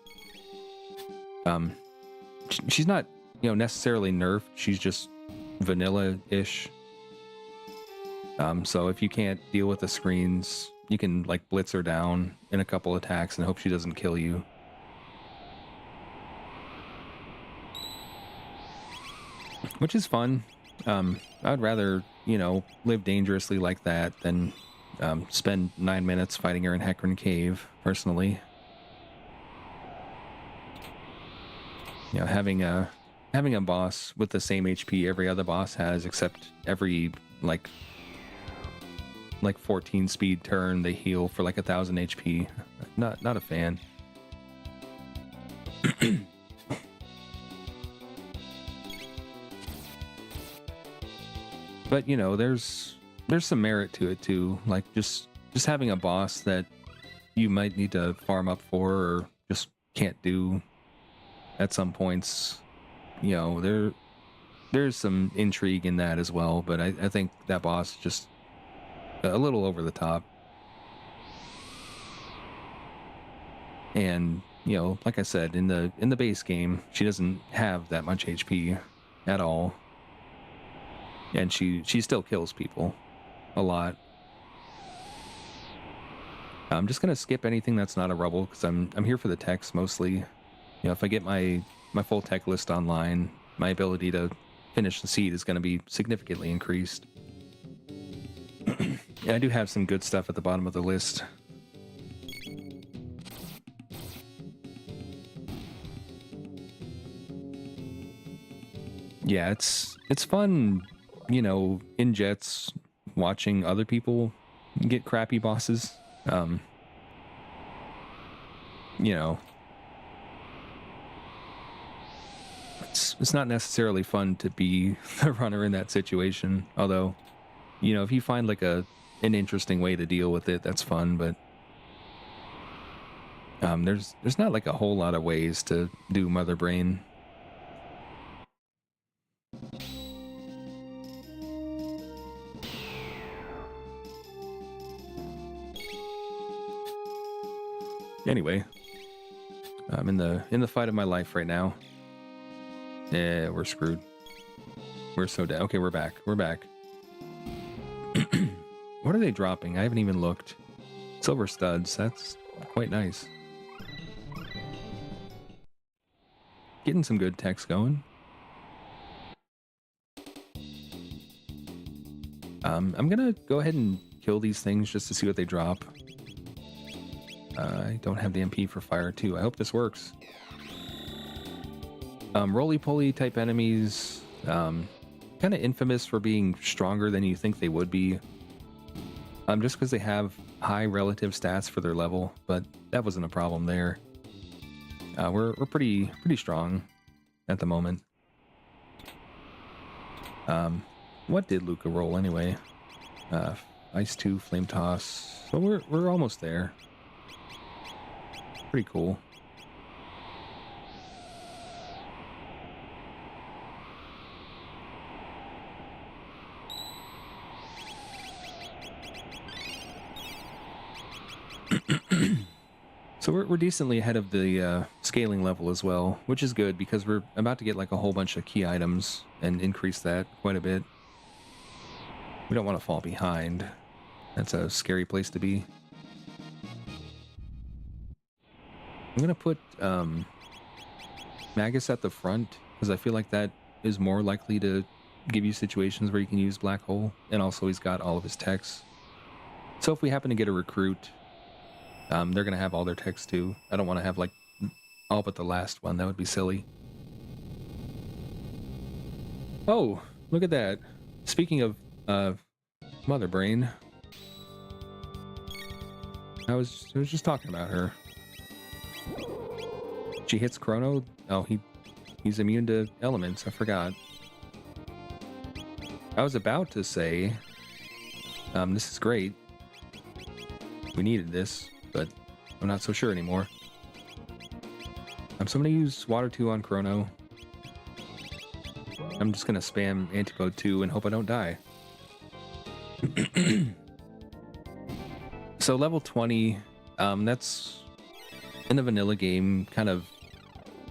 she's not, you know, necessarily nerfed. She's just vanilla-ish. So if you can't deal with the screens, you can like blitz her down in a couple attacks and hope she doesn't kill you. Which is fun. I'd rather, you know, live dangerously like that than spend 9 minutes fighting her in Hecarim Cave, personally. You know, having a boss with the same HP every other boss has, except every like 14 speed turn they heal for like 1,000 HP. Not a fan. But you know, there's some merit to it too. Like just having a boss that you might need to farm up for or just can't do at some points. You know, there's some intrigue in that as well. But I think that boss is just a little over the top. And you know, like I said, in the base game, she doesn't have that much HP at all. And she still kills people a lot. I'm just gonna skip anything that's not a rubble because I'm here for the techs mostly. You know, if I get my full tech list online, my ability to finish the seed is going to be significantly increased. Yeah, I do have some good stuff at the bottom of the list. Yeah, it's fun, you know, in Jets, watching other people get crappy bosses. You know, it's not necessarily fun to be the runner in that situation. Although, you know, if you find like an interesting way to deal with it, that's fun. But there's not like a whole lot of ways to do Mother Brain. Anyway, I'm in the fight of my life right now. Yeah, we're screwed. We're so dead. Okay, we're back. We're back. What are they dropping? I haven't even looked. Silver studs. That's quite nice. Getting some good text going. I'm gonna go ahead and kill these things just to see what they drop. I don't have the MP for fire too. I hope this works. Roly-poly type enemies, kind of infamous for being stronger than you think they would be. Just because they have high relative stats for their level, but that wasn't a problem there. We're pretty strong at the moment. What did Luca roll anyway? Ice 2, Flame Toss. So we're almost there. Pretty cool. we're decently ahead of the scaling level as well, which is good because we're about to get like a whole bunch of key items and increase that quite a bit. We don't want to fall behind. That's a scary place to be. I'm gonna put Magus at the front because I feel like that is more likely to give you situations where you can use Black Hole, and also he's got all of his techs. So if we happen to get a recruit, they're gonna have all their techs too. I don't want to have like all but the last one. That would be silly. Oh, look at that. Speaking of Mother Brain, I was just talking about her. She hits Chrono. Oh, he's immune to elements. I forgot. I was about to say, this is great. We needed this, but I'm not so sure anymore. So I'm gonna use Water 2 on Chrono. I'm just gonna spam Antidote 2 and hope I don't die. So level 20, that's in the vanilla game, kind of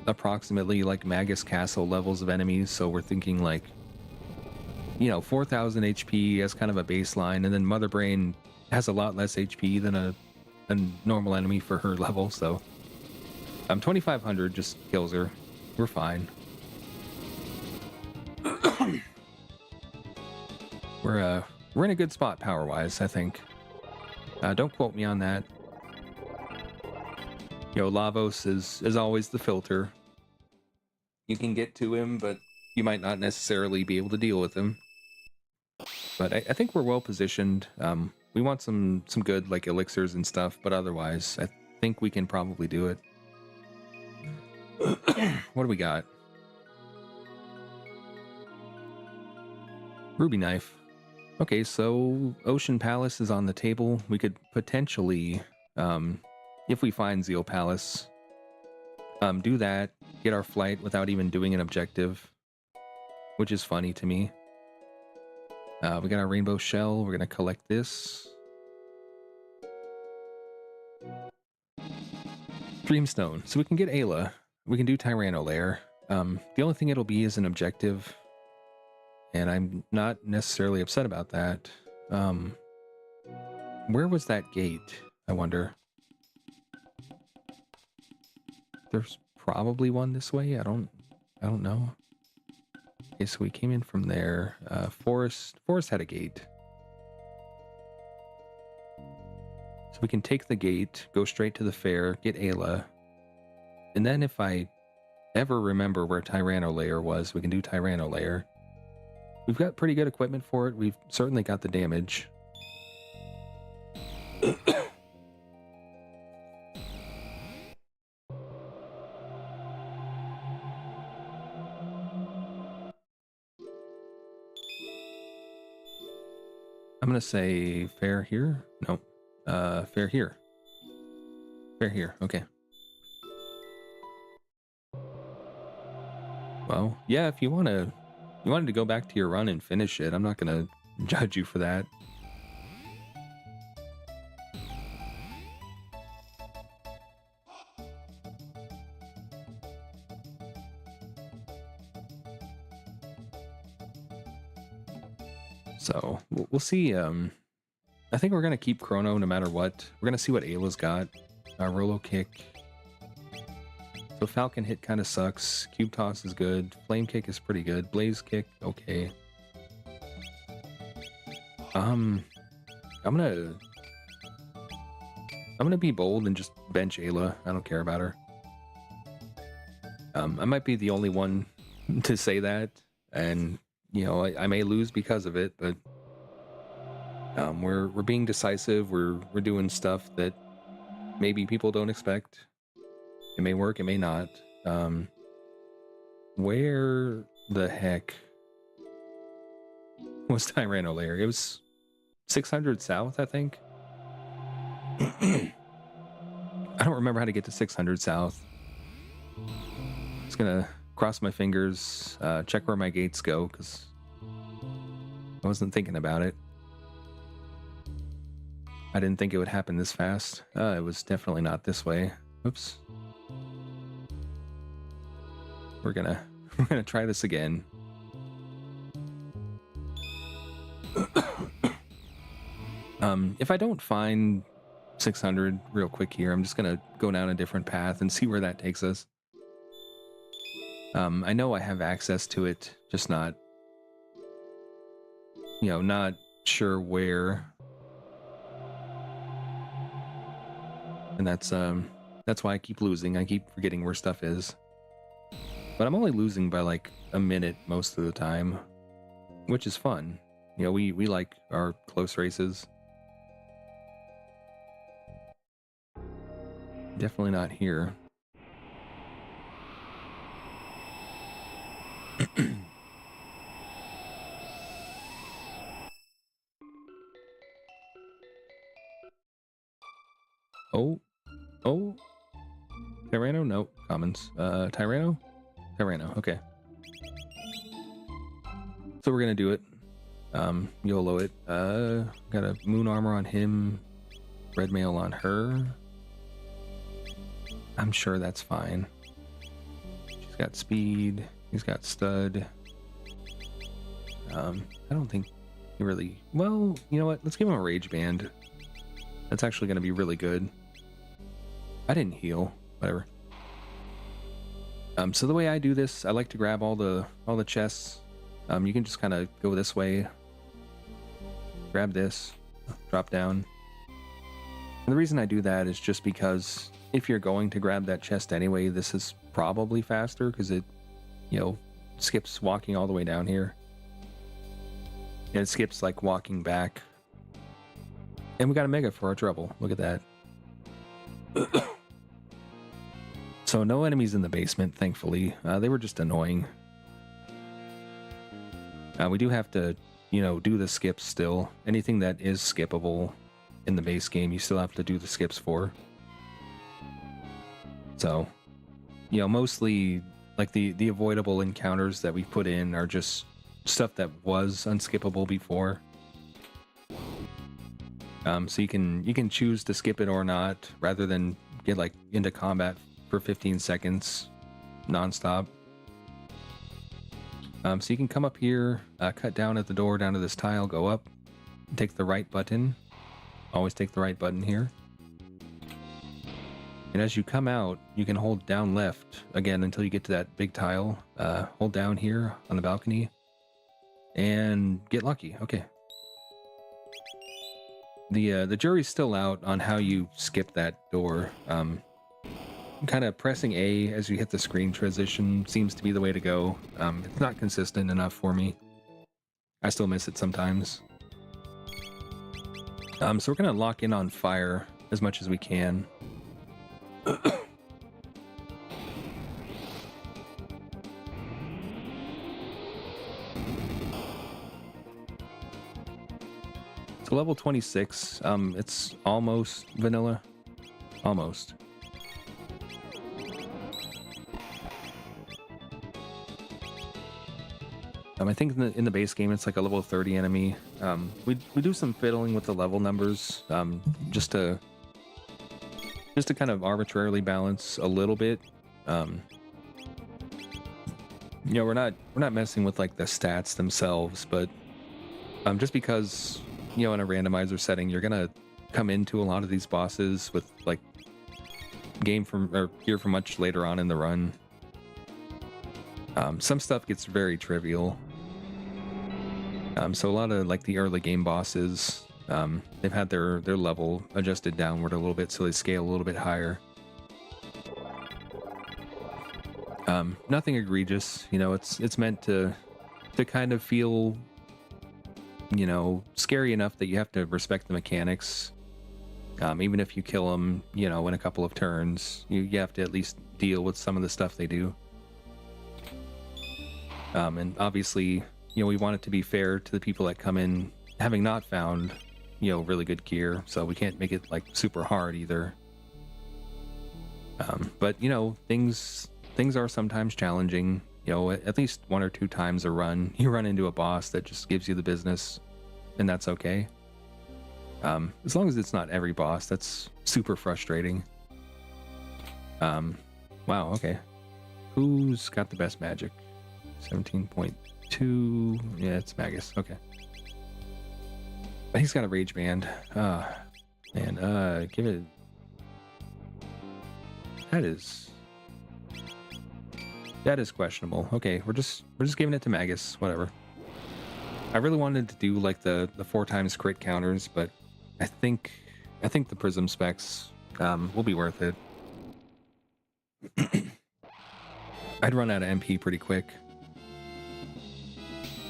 approximately like Magus Castle levels of enemies. So we're thinking like, 4,000 HP as kind of a baseline, and then Mother Brain has a lot less HP than a normal enemy for her level. So 2,500 just kills her. We're fine. We're in a good spot power wise, I think. Don't quote me on that. Lavos is always the filter. You can get to him, but you might not necessarily be able to deal with him. But I think we're well positioned. We want some good like elixirs and stuff, but otherwise, I think we can probably do it. What do we got? Ruby Knife. Okay, so Ocean Palace is on the table. We could potentially, if we find Zeal Palace, do that, get our flight without even doing an objective, which is funny to me. We got our Rainbow Shell. We're going to collect this. Dreamstone. So we can get Ayla. We can do Tyranno Lair. The only thing it'll be is an objective, and I'm not necessarily upset about that. Where was that gate, I wonder? There's probably one this way. I don't know. Okay, so we came in from there. Forest had a gate. So we can take the gate, go straight to the fair, get Ayla. And then if I ever remember where Tyranno Lair was, we can do Tyranno Lair. We've got pretty good equipment for it. We've certainly got the damage. I'm gonna say fair here. No, fair here. Fair here. Okay. Well, yeah. If you wanted to go back to your run and finish it, I'm not gonna judge you for that. So we'll see. I think we're gonna keep Chrono no matter what. We're gonna see what Ayla's got. Rolo Kick. So Falcon Hit kind of sucks. Cube Toss is good. Flame Kick is pretty good. Blaze Kick, okay. I'm gonna be bold and just bench Ayla. I don't care about her. I might be the only one to say that, and I may lose because of it, but we're being decisive. We're doing stuff that maybe people don't expect. It may work, it may not. Where the heck was Tyranno Lair? It was 600 south, I think. I don't remember how to get to 600 south. Just gonna cross my fingers, check where my gates go, because I wasn't thinking about it. I didn't think it would happen this fast. It was definitely not this way. Oops. We're gonna try this again. If I don't find 600 real quick here, I'm just gonna go down a different path and see where that takes us. I know I have access to it, just not, not sure where. And that's why I keep losing. I keep forgetting where stuff is. But I'm only losing by like a minute most of the time, which is fun. We like our close races. Definitely not here. Oh. Tyranno? No, commons. Tyranno? Tyranno, okay. So we're gonna do it. YOLO it. Got a moon armor on him, red mail on her. I'm sure that's fine. She's got speed, he's got stud. I don't think he really... Well, you know what? Let's give him a rage band. That's actually gonna be really good. I didn't heal, whatever. So the way I do this, I like to grab all the chests. You can just kind of go this way, grab this, drop down. And the reason I do that is just because if you're going to grab that chest anyway, this is probably faster because it, skips walking all the way down here. And it skips like walking back. And we got a mega for our trouble. Look at that. So no enemies in the basement, thankfully. They were just annoying. We do have to, do the skips still. Anything that is skippable in the base game, you still have to do the skips for. So, mostly like the avoidable encounters that we put in are just stuff that was unskippable before. So you can choose to skip it or not, rather than get like into combat for 15 seconds nonstop. So you can come up here, cut down at the door, down to this tile, go up, take the right button. Always take the right button here. And as you come out, you can hold down left again until you get to that big tile. Hold down here on the balcony and get lucky. Okay. The jury's still out on how you skip that door. Kind of pressing A as you hit the screen transition seems to be the way to go. It's not consistent enough for me. I still miss it sometimes. So we're gonna lock in on fire as much as we can. So level 26, it's almost vanilla. Almost. I think in the base game it's like a level 30 enemy. We do some fiddling with the level numbers, just to kind of arbitrarily balance a little bit. We're not messing with like the stats themselves, but just because in a randomizer setting you're gonna come into a lot of these bosses with like gear from much later on in the run. Some stuff gets very trivial. So a lot of like the early game bosses, they've had their level adjusted downward a little bit, so they scale a little bit higher. Nothing egregious, it's meant to kind of feel, scary enough that you have to respect the mechanics. Even if you kill them, in a couple of turns, you have to at least deal with some of the stuff they do. And obviously, we want it to be fair to the people that come in having not found, really good gear, so we can't make it like super hard either. But things are sometimes challenging. At least 1 or 2 times a run, you run into a boss that just gives you the business, and that's okay. As long as it's not every boss, that's super frustrating. Wow, okay. Who's got the best magic? 17.2. Yeah, it's Magus. Okay. He's got a rage band. Man, give it. That is questionable. Okay, we're just giving it to Magus. Whatever. I really wanted to do like the 4 times crit counters, but I think the Prism specs will be worth it. I'd run out of MP pretty quick.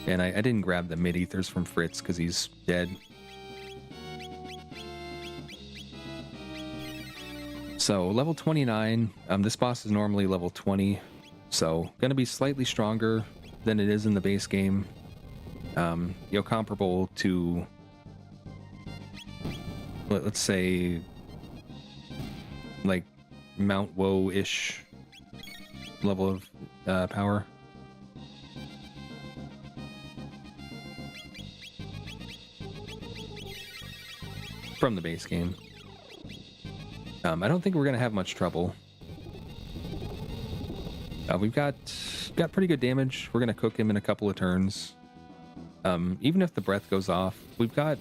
And I didn't grab the mid-ethers from Fritz because he's dead. So level 29, this boss is normally level 20, so gonna be slightly stronger than it is in the base game. Comparable to, let's say, like Mount Woe-ish level of power. From the base game. I don't think we're gonna have much trouble. We've got pretty good damage. We're gonna cook him in a couple of turns. Even if the breath goes off, we've got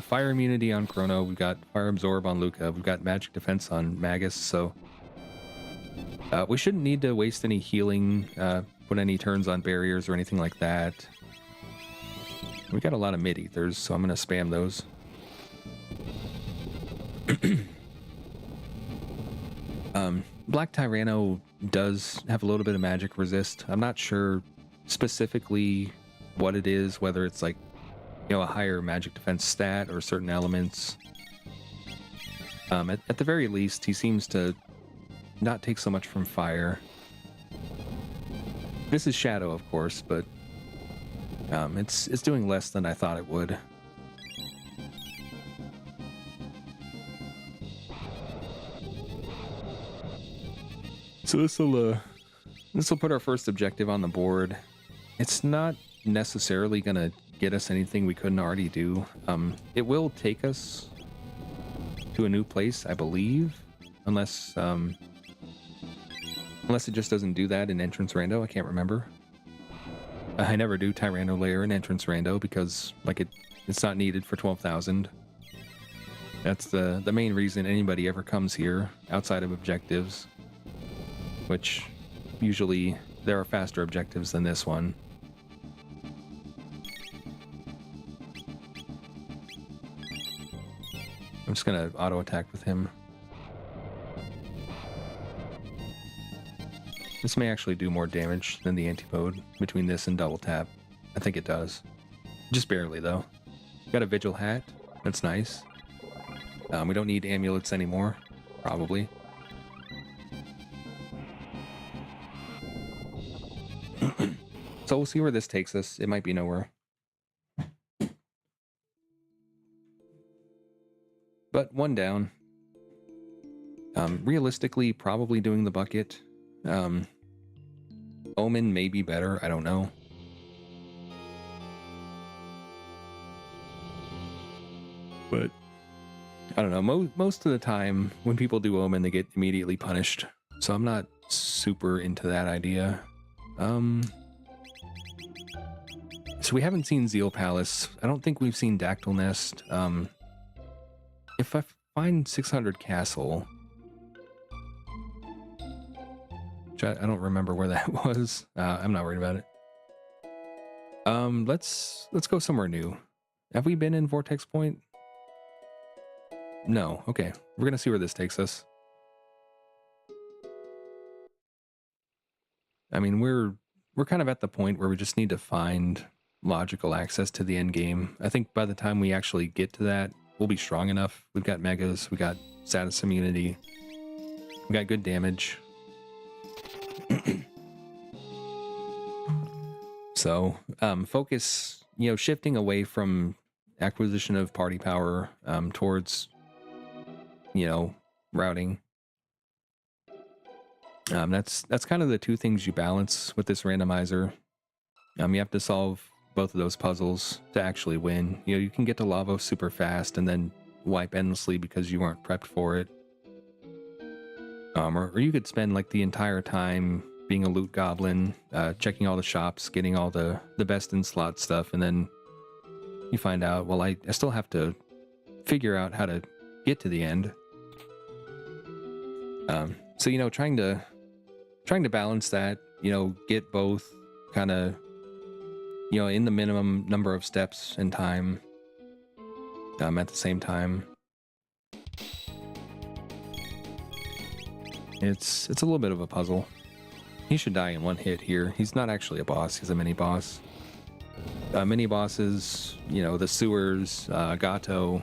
fire immunity on Chrono. We've got fire absorb on Luca. We've got magic defense on Magus. So we shouldn't need to waste any healing, put any turns on barriers or anything like that. We got a lot of mid ethers, so I'm gonna spam those. Black Tyranno does have a little bit of magic resist. I'm not sure specifically what it is, whether it's like, a higher magic defense stat or certain elements. At the very least, he seems to not take so much from fire. This is Shadow, of course, but it's doing less than I thought it would. So this will put our first objective on the board. It's not necessarily gonna get us anything we couldn't already do. It will take us to a new place, I believe, unless it just doesn't do that in Entrance Rando. I can't remember. I never do Tyranno Lair in Entrance Rando because it's not needed for 12,000. That's the main reason anybody ever comes here outside of objectives. Which usually there are faster objectives than this one. I'm just gonna auto attack with him. This may actually do more damage than the antipode between this and double tap. I think it does. Just barely though. Got a Vigil hat. That's nice. We don't need amulets anymore, probably. So we'll see where this takes us. It might be nowhere. But one down. Realistically, probably doing the bucket. Omen may be better. I don't know. But I don't know. Most of the time, when people do Omen, they get immediately punished. So I'm not super into that idea. So we haven't seen Zeal Palace. I don't think we've seen Dactyl Nest. If I find 600 Castle, which I don't remember where that was. I'm not worried about it. Let's go somewhere new. Have we been in Vortex Point? No. Okay. We're gonna see where this takes us. I mean, we're kind of at the point where we just need to find logical access to the end game. I think by the time we actually get to that, we'll be strong enough. We've got megas, we got status immunity, we got good damage. So, focus, shifting away from acquisition of party power towards, routing. That's kind of the two things you balance with this randomizer. You have to solve both of those puzzles to actually win. You can get to Lavos super fast and then wipe endlessly because you weren't prepped for it. Or you could spend like the entire time being a loot goblin, checking all the shops, getting all the best in slot stuff, and then you find out, well, I still have to figure out how to get to the end. So, you know, trying to balance that, you know, get both kind of, you know, in the minimum number of steps and time at the same time. It's a little bit of a puzzle. He should die in one hit here. He's not actually a boss, he's a mini boss. Mini bosses, you know, the sewers, Gato,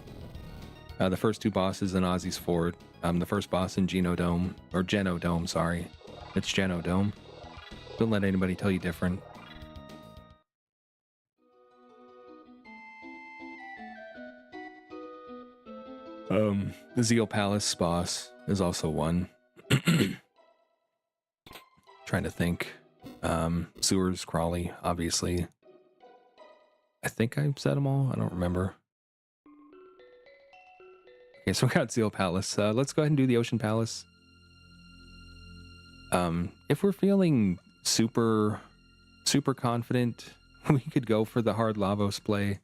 the first two bosses in Ozzy's Fort, the first boss in Genodome, sorry. It's Genodome. Don't let anybody tell you different. The Zeal Palace boss is also one. Trying to think. Sewers, Crawley, obviously. I think I said them all. I don't remember. Okay, so we got Zeal Palace. Let's go ahead and do the Ocean Palace. If we're feeling super confident, we could go for the hard Lavos play.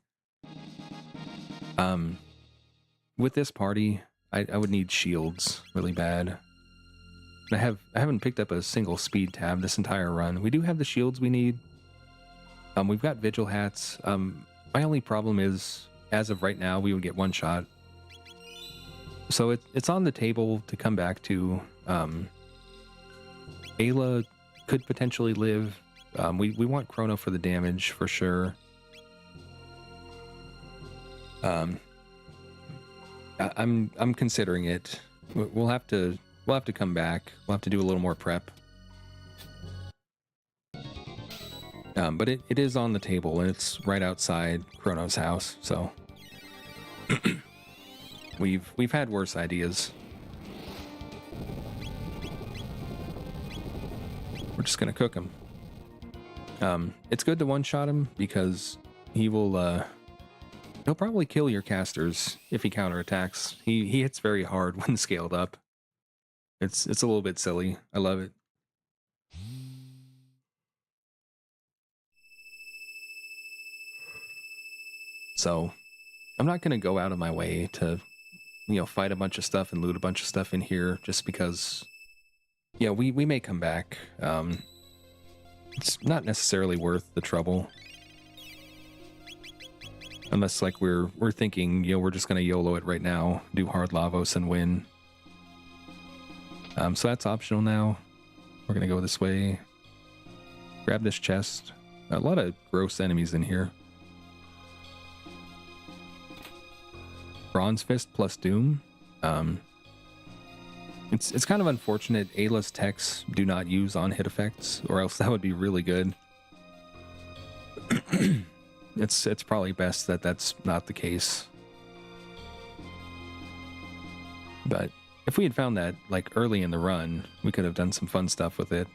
With this party, I would need shields really bad. I haven't picked up a single speed tab this entire run. We do have the shields we need. We've got vigil hats. My only problem is, as of right now, we would get one shot. So it's on the table to come back to. Ayla could potentially live. We want Chrono for the damage for sure. I'm considering it. We'll have to come back. We'll have to do a little more prep. But it is on the table, and it's right outside Chrono's house, so we've had worse ideas. We're just gonna cook him. It's good to one-shot him because he'll probably kill your casters if he counterattacks. He hits very hard when scaled up. It's a little bit silly. I love it. So I'm not gonna go out of my way to, you know, fight a bunch of stuff and loot a bunch of stuff in here just because, yeah, we may come back. It's not necessarily worth the trouble. Unless, like, we're thinking, you know, we're just gonna YOLO it right now, do hard Lavos and win. So that's optional now. We're gonna go this way. Grab this chest. A lot of gross enemies in here. Bronze Fist plus Doom. It's kind of unfortunate Ayla's techs do not use on-hit effects, or else that would be really good. It's probably best that that's not the case. But if we had found that, like, early in the run, we could have done some fun stuff with it.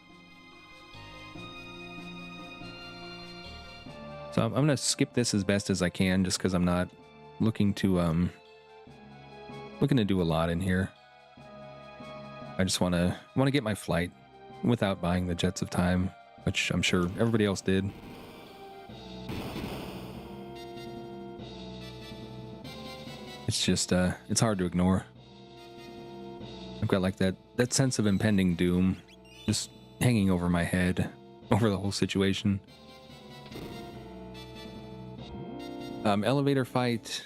So I'm gonna skip this as best as I can, just because I'm not looking to do a lot in here. I just want to get my flight without buying the Jets of Time, which I'm sure everybody else did. It's just it's hard to ignore. I've got like that sense of impending doom just hanging over my head over the whole situation. Elevator fight,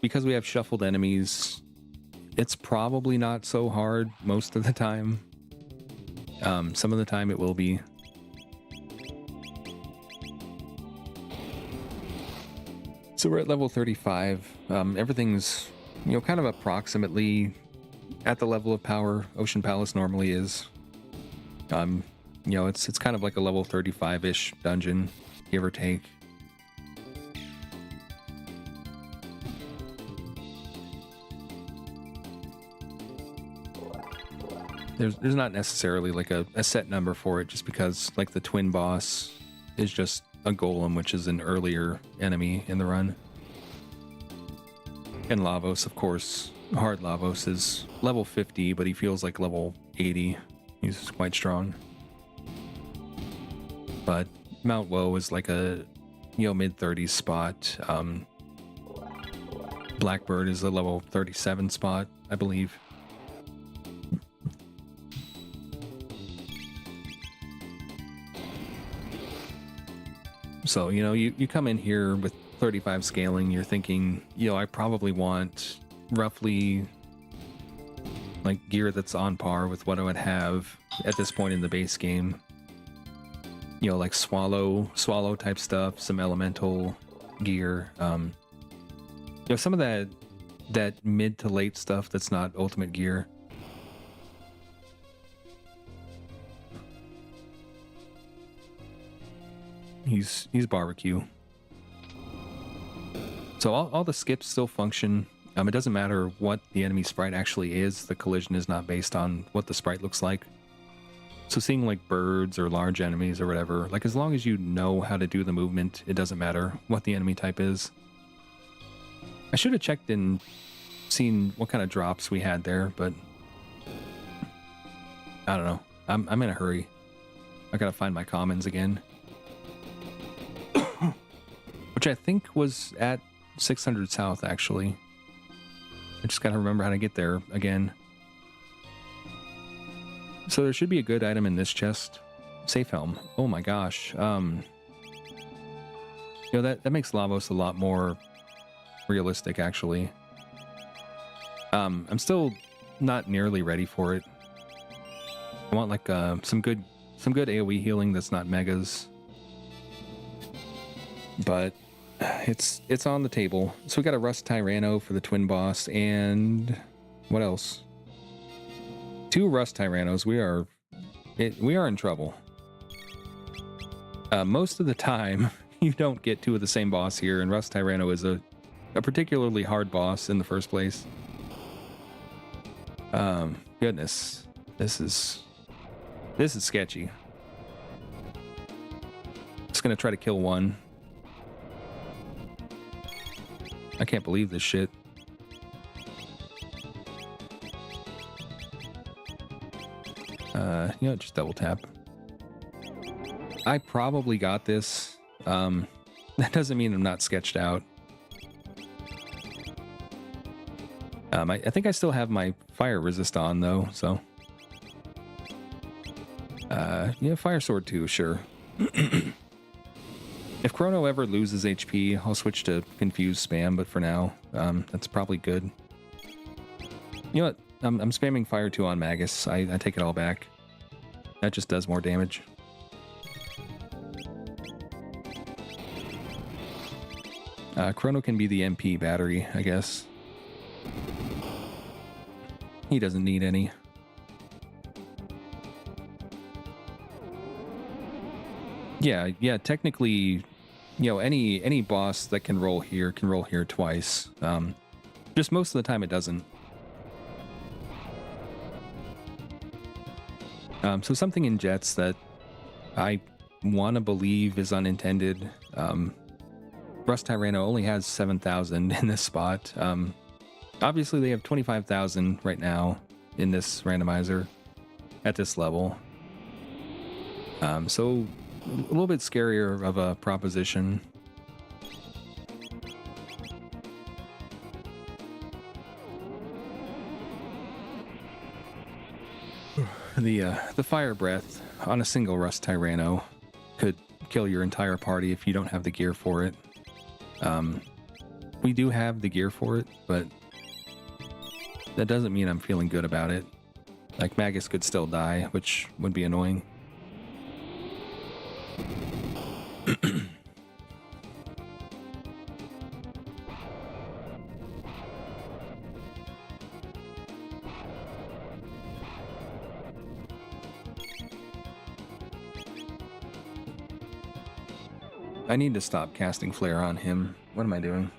because we have shuffled enemies, it's probably not so hard most of the time. Some of the time it will be. So we're at level 35. Everything's, you know, kind of approximately at the level of power Ocean Palace normally is. You know, it's kind of like a level 35-ish dungeon, give or take. There's not necessarily like a set number for it, just because like the twin boss is just a golem, which is an earlier enemy in the run. And Lavos, of course, Hard Lavos is level 50, but he feels like level 80. He's quite strong. But Mount Woe is like a, mid-30s spot. Blackbird is a level 37 spot, I believe. So, you come in here with 35 scaling, you're thinking, I probably want roughly like gear that's on par with what I would have at this point in the base game. Like swallow type stuff, some elemental gear. Some of that mid to late stuff that's not ultimate gear. He's barbecue. So all the skips still function. It doesn't matter what the enemy sprite actually is. The collision is not based on what the sprite looks like. So seeing like birds or large enemies or whatever, like as long as you know how to do the movement, it doesn't matter what the enemy type is. I should have checked and seen what kind of drops we had there, but I don't know. I'm in a hurry. I gotta find my commons again. Which I think was at 600 South, actually. I just gotta remember how to get there again. So there should be a good item in this chest. Safe helm. Oh my gosh. That makes Lavos a lot more realistic, actually. I'm still not nearly ready for it. I want like some good AoE healing that's not megas. But it's on the table. So we got a Rust Tyranno for the twin boss, and what else? 2 Rust Tyrannos. We are in trouble. Most of the time, you don't get 2 of the same boss here, and Rust Tyranno is a particularly hard boss in the first place. Goodness, this is sketchy. Just gonna try to kill one. I can't believe this shit. Just double tap. I probably got this. That doesn't mean I'm not sketched out. I think I still have my fire resist on though, so. Fire sword too, sure. If Chrono ever loses HP, I'll switch to confuse spam, but for now, that's probably good. You know what? I'm spamming fire 2 on Magus. I take it all back. That just does more damage. Chrono can be the MP battery, I guess. He doesn't need any. Yeah, technically, any boss that can roll here twice. Just most of the time it doesn't. So something in Jets that I want to believe is unintended. Rust Tyranno only has 7,000 in this spot. Obviously they have 25,000 right now in this randomizer at this level. So a little bit scarier of a proposition. The fire breath on a single Rust Tyranno could kill your entire party if you don't have the gear for it. We do have the gear for it, but that doesn't mean I'm feeling good about it. Like Magus could still die, which would be annoying. I need to stop casting Flare on him. What am I doing?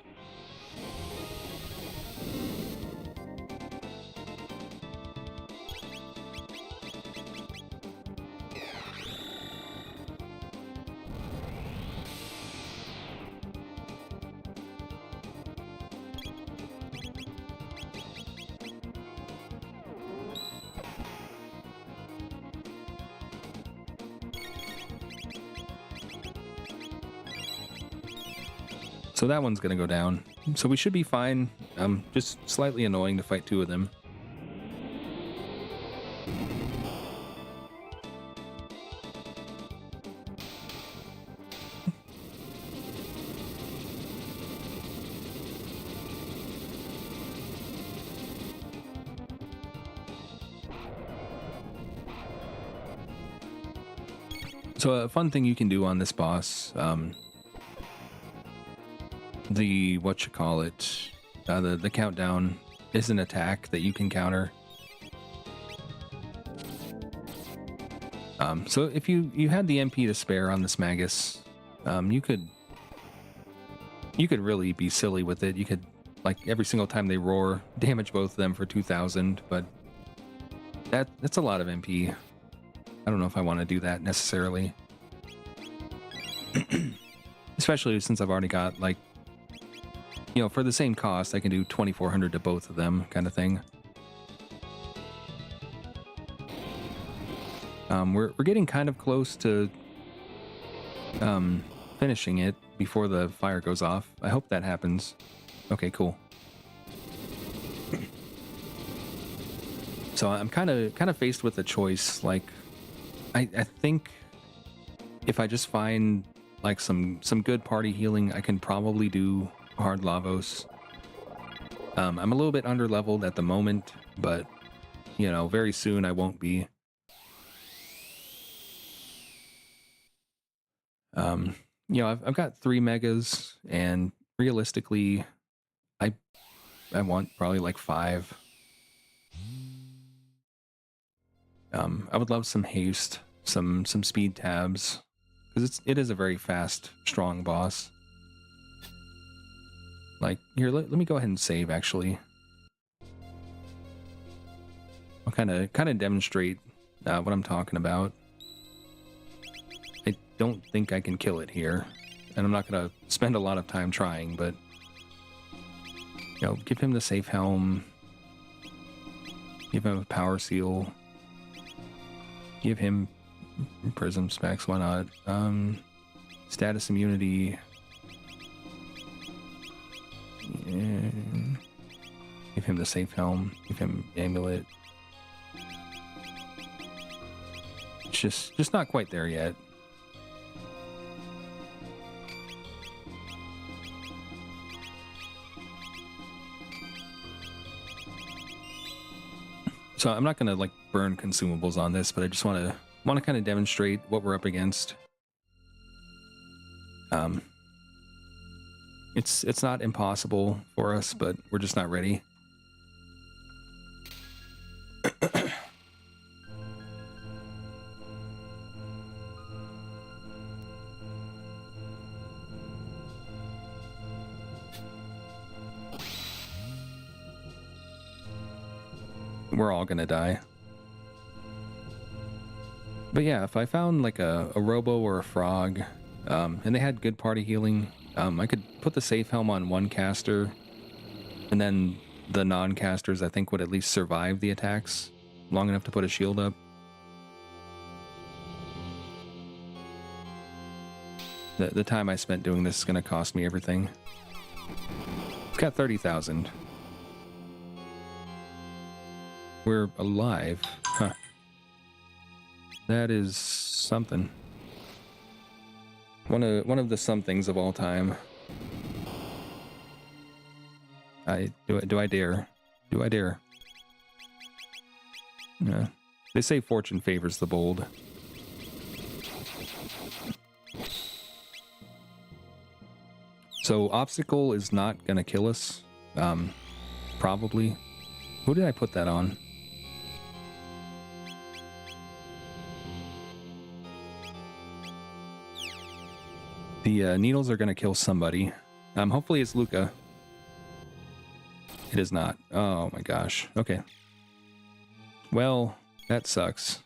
So that one's going to go down. So we should be fine. Just slightly annoying to fight two of them. So a fun thing you can do on this boss, the the countdown is an attack that you can counter. So if you had the MP to spare on this Magus, you could really be silly with it. You could, like, every single time they roar, damage both of them for 2,000, but that's a lot of MP. I don't know if I want to do that necessarily. Especially since I've already got, like, you know, for the same cost, I can do 2,400 to both of them, kind of thing. We're getting kind of close to finishing it before the fire goes off. I hope that happens. Okay, cool. So I'm kind of faced with a choice. Like, I think if I just find, like, some good party healing, I can probably do hard Lavos. I'm a little bit under leveled at the moment, but, you know, very soon I won't be. You know, I've got 3 megas, and realistically, I want probably like 5. I would love some haste, some speed tabs, because it is a very fast, strong boss. Like, here, let me go ahead and save, actually. I'll kind of demonstrate what I'm talking about. I don't think I can kill it here, and I'm not going to spend a lot of time trying, but, you know, give him the safe helm, give him a power seal, give him prism specs, why not? Status immunity. Yeah. Give him the safe helm, give him amulet. It's just not quite there yet. So I'm not gonna, like, burn consumables on this, but I just want to kind of demonstrate what we're up against. It's not impossible for us, but we're just not ready. We're all gonna die. But yeah, if I found, like, a robo or a frog, and they had good party healing, I could put the safe helm on one caster, and then the non-casters, I think, would at least survive the attacks long enough to put a shield up. The time I spent doing this is going to cost me everything. It's got 30,000. We're alive. Huh. That is something. One of the somethings of all time. Do I dare? Do I dare? Yeah. They say fortune favors the bold. So obstacle is not gonna kill us. Probably. Who did I put that on? The needles are gonna kill somebody. Hopefully it's Luca. It is not. Oh my gosh. Okay. Well, that sucks.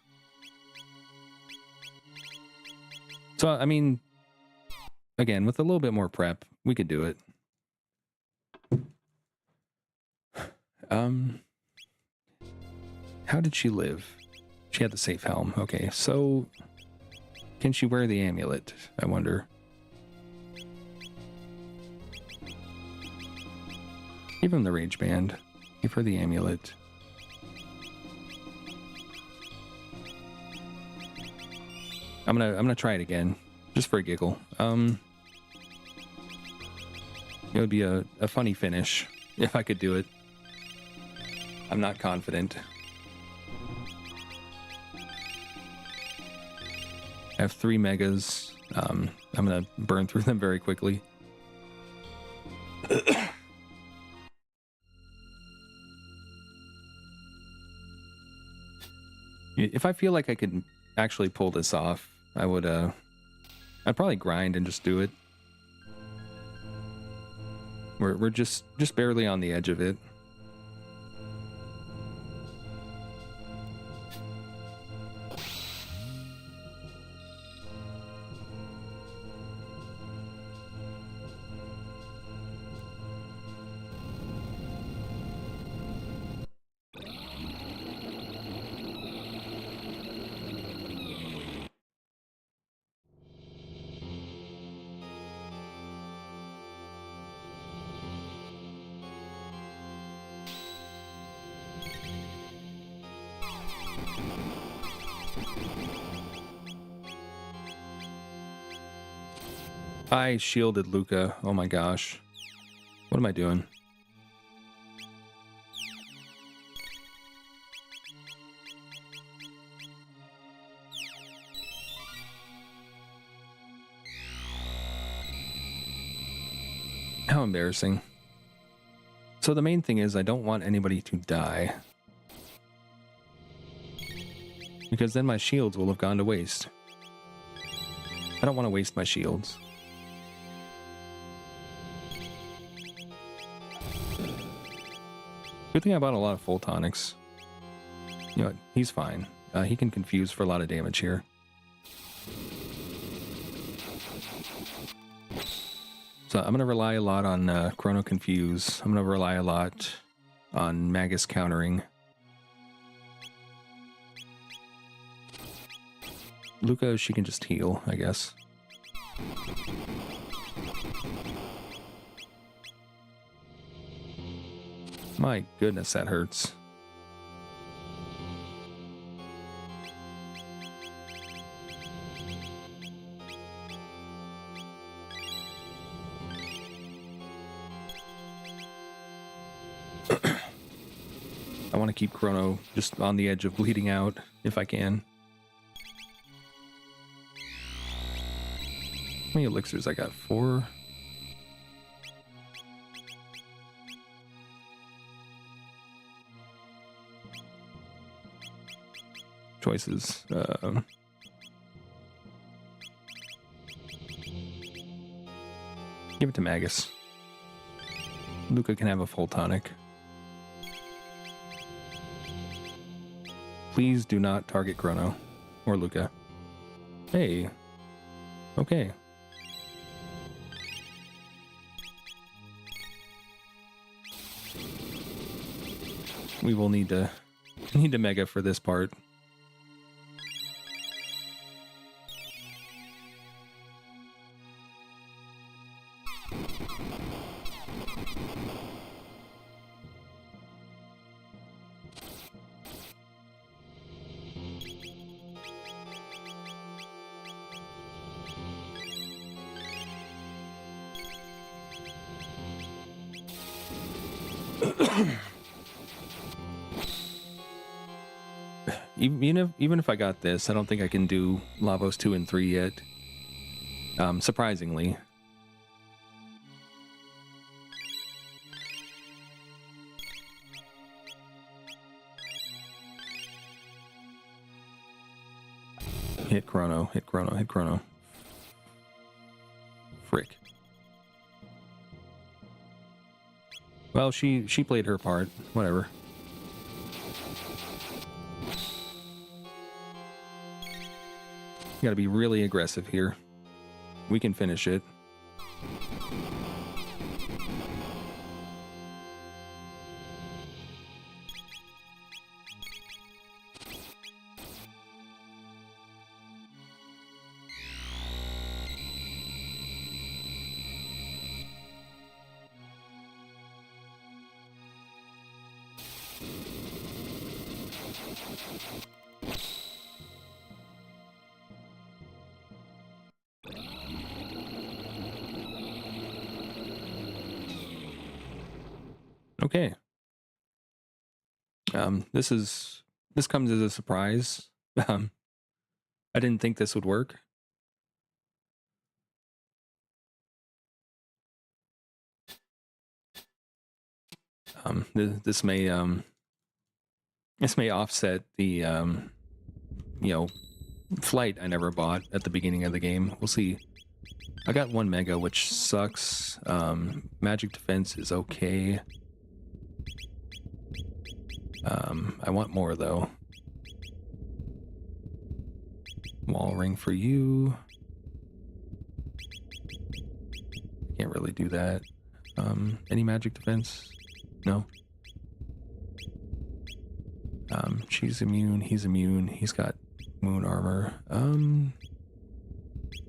So, I mean, again, with a little bit more prep, we could do it. How did she live? She had the safe helm. Okay, so can she wear the amulet? I wonder. Give him the rage band. Give her the amulet. I'm gonna try it again, just for a giggle. It would be a funny finish if I could do it. I'm not confident. I have 3 megas. I'm gonna burn through them very quickly. If I feel like I could actually pull this off, I would, I'd probably grind and just do it. We're just barely on the edge of it. I shielded Luca. Oh my gosh. What am I doing? How embarrassing. So the main thing is I don't want anybody to die, because then my shields will have gone to waste. I don't want to waste my shields. Good thing I bought a lot of full tonics. You know what? He's fine. He can confuse for a lot of damage here. So I'm going to rely a lot on Chrono Confuse. I'm going to rely a lot on Magus countering. Luca, she can just heal, I guess. My goodness, that hurts. I want to keep Chrono just on the edge of bleeding out, if I can. How many elixirs I got? 4? Choices. Give it to Magus. Luca can have a full tonic. Please do not target Chrono or Luca. Hey. Okay. We will need to mega for this part. Even if I got this, I don't think I can do Lavos 2 and 3 yet. Surprisingly. Hit Chrono, hit Chrono, hit Chrono. Frick. Well, she played her part. Whatever. Gotta be really aggressive here. We can finish it. Okay. This comes as a surprise. Um, I didn't think this would work. This may offset the flight I never bought at the beginning of the game. We'll see. I got 1 mega, which sucks. Magic defense is okay. I want more though. Wall ring for you. Can't really do that. Any magic defense? No. She's immune. He's immune. He's got moon armor.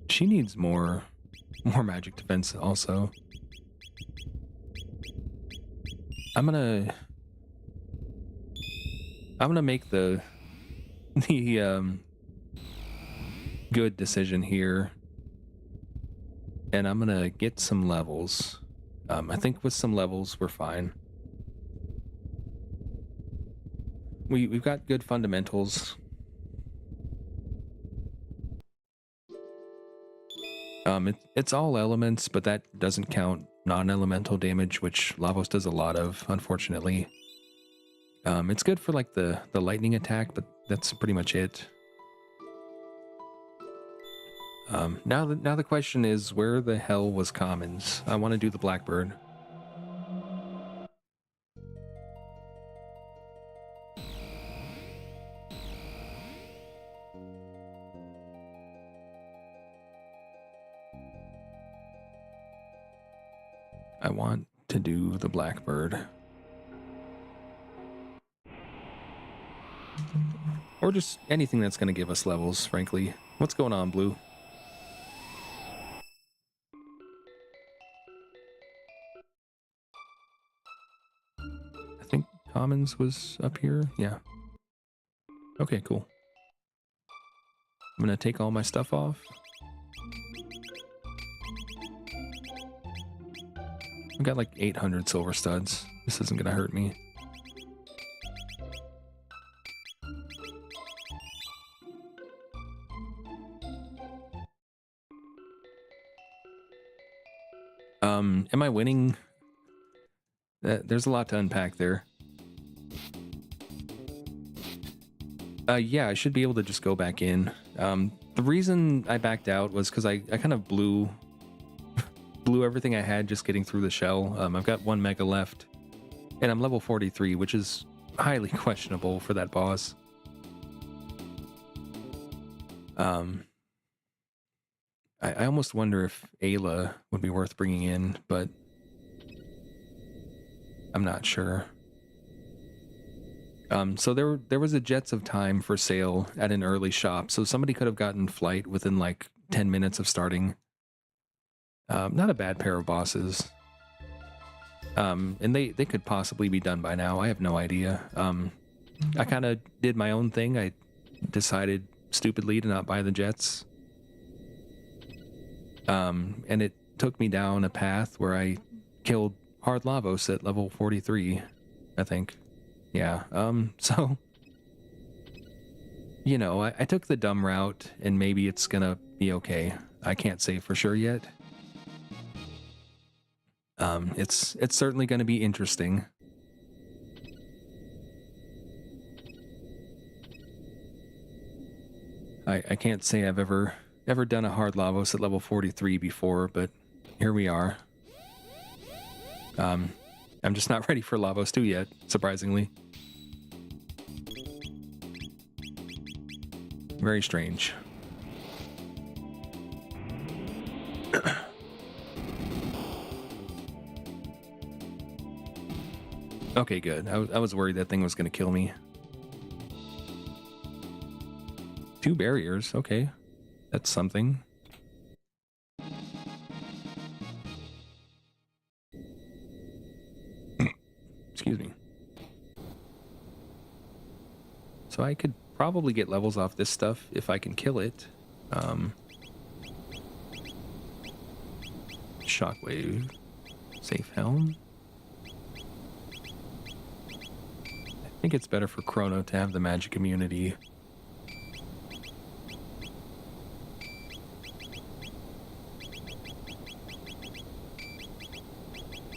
She needs more magic defense also. I'm gonna make the good decision here, and I'm gonna get some levels. I think with some levels we're fine. We've got good fundamentals. It's all elements, but that doesn't count non-elemental damage, which Lavos does a lot of, unfortunately. It's good for like the lightning attack, but that's pretty much it. Now the question is, where the hell was commons? I want to do the blackbird. I want to do the blackbird. Or just anything that's going to give us levels, frankly. What's going on, Blue? I think commons was up here. Yeah. Okay, cool. I'm going to take all my stuff off. I've got like 800 silver studs. This isn't going to hurt me. Am I winning? There's a lot to unpack there. Yeah, I should be able to just go back in. The reason I backed out was because I kind of blew everything I had just getting through the shell. I've got 1 mega left, and I'm level 43, which is highly questionable for that boss. I almost wonder if Ayla would be worth bringing in, but I'm not sure. So there was a Jets of Time for sale at an early shop, so somebody could have gotten flight within like 10 minutes of starting. Not a bad pair of bosses. And they could possibly be done by now. I have no idea. I kind of did my own thing. I decided stupidly to not buy the Jets. And it took me down a path where I killed Hard Lavos at level 43, I think. Yeah, so, you know, I took the dumb route, and maybe it's gonna be okay. I can't say for sure yet. It's certainly gonna be interesting. I can't say I've ever done a hard Lavos at level 43 before, but here we are. I'm just not ready for Lavos 2 yet, surprisingly. Very strange. Okay, good. I was worried that thing was going to kill me. 2 barriers, okay. That's something. Excuse me. So I could probably get levels off this stuff if I can kill it. Shockwave. Safe helm. I think it's better for Chrono to have the magic immunity.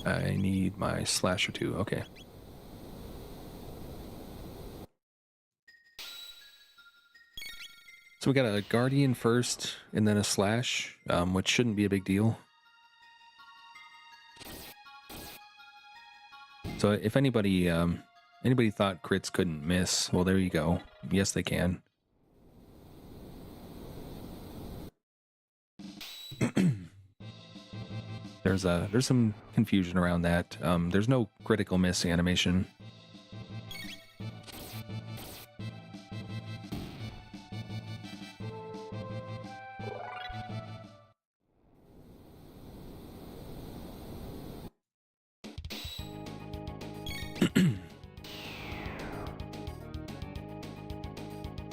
I need my slasher too. Okay. So we got a guardian first, and then a slash, which shouldn't be a big deal. So if anybody thought crits couldn't miss, well, there you go. Yes, they can. There's some confusion around that. There's no critical miss animation.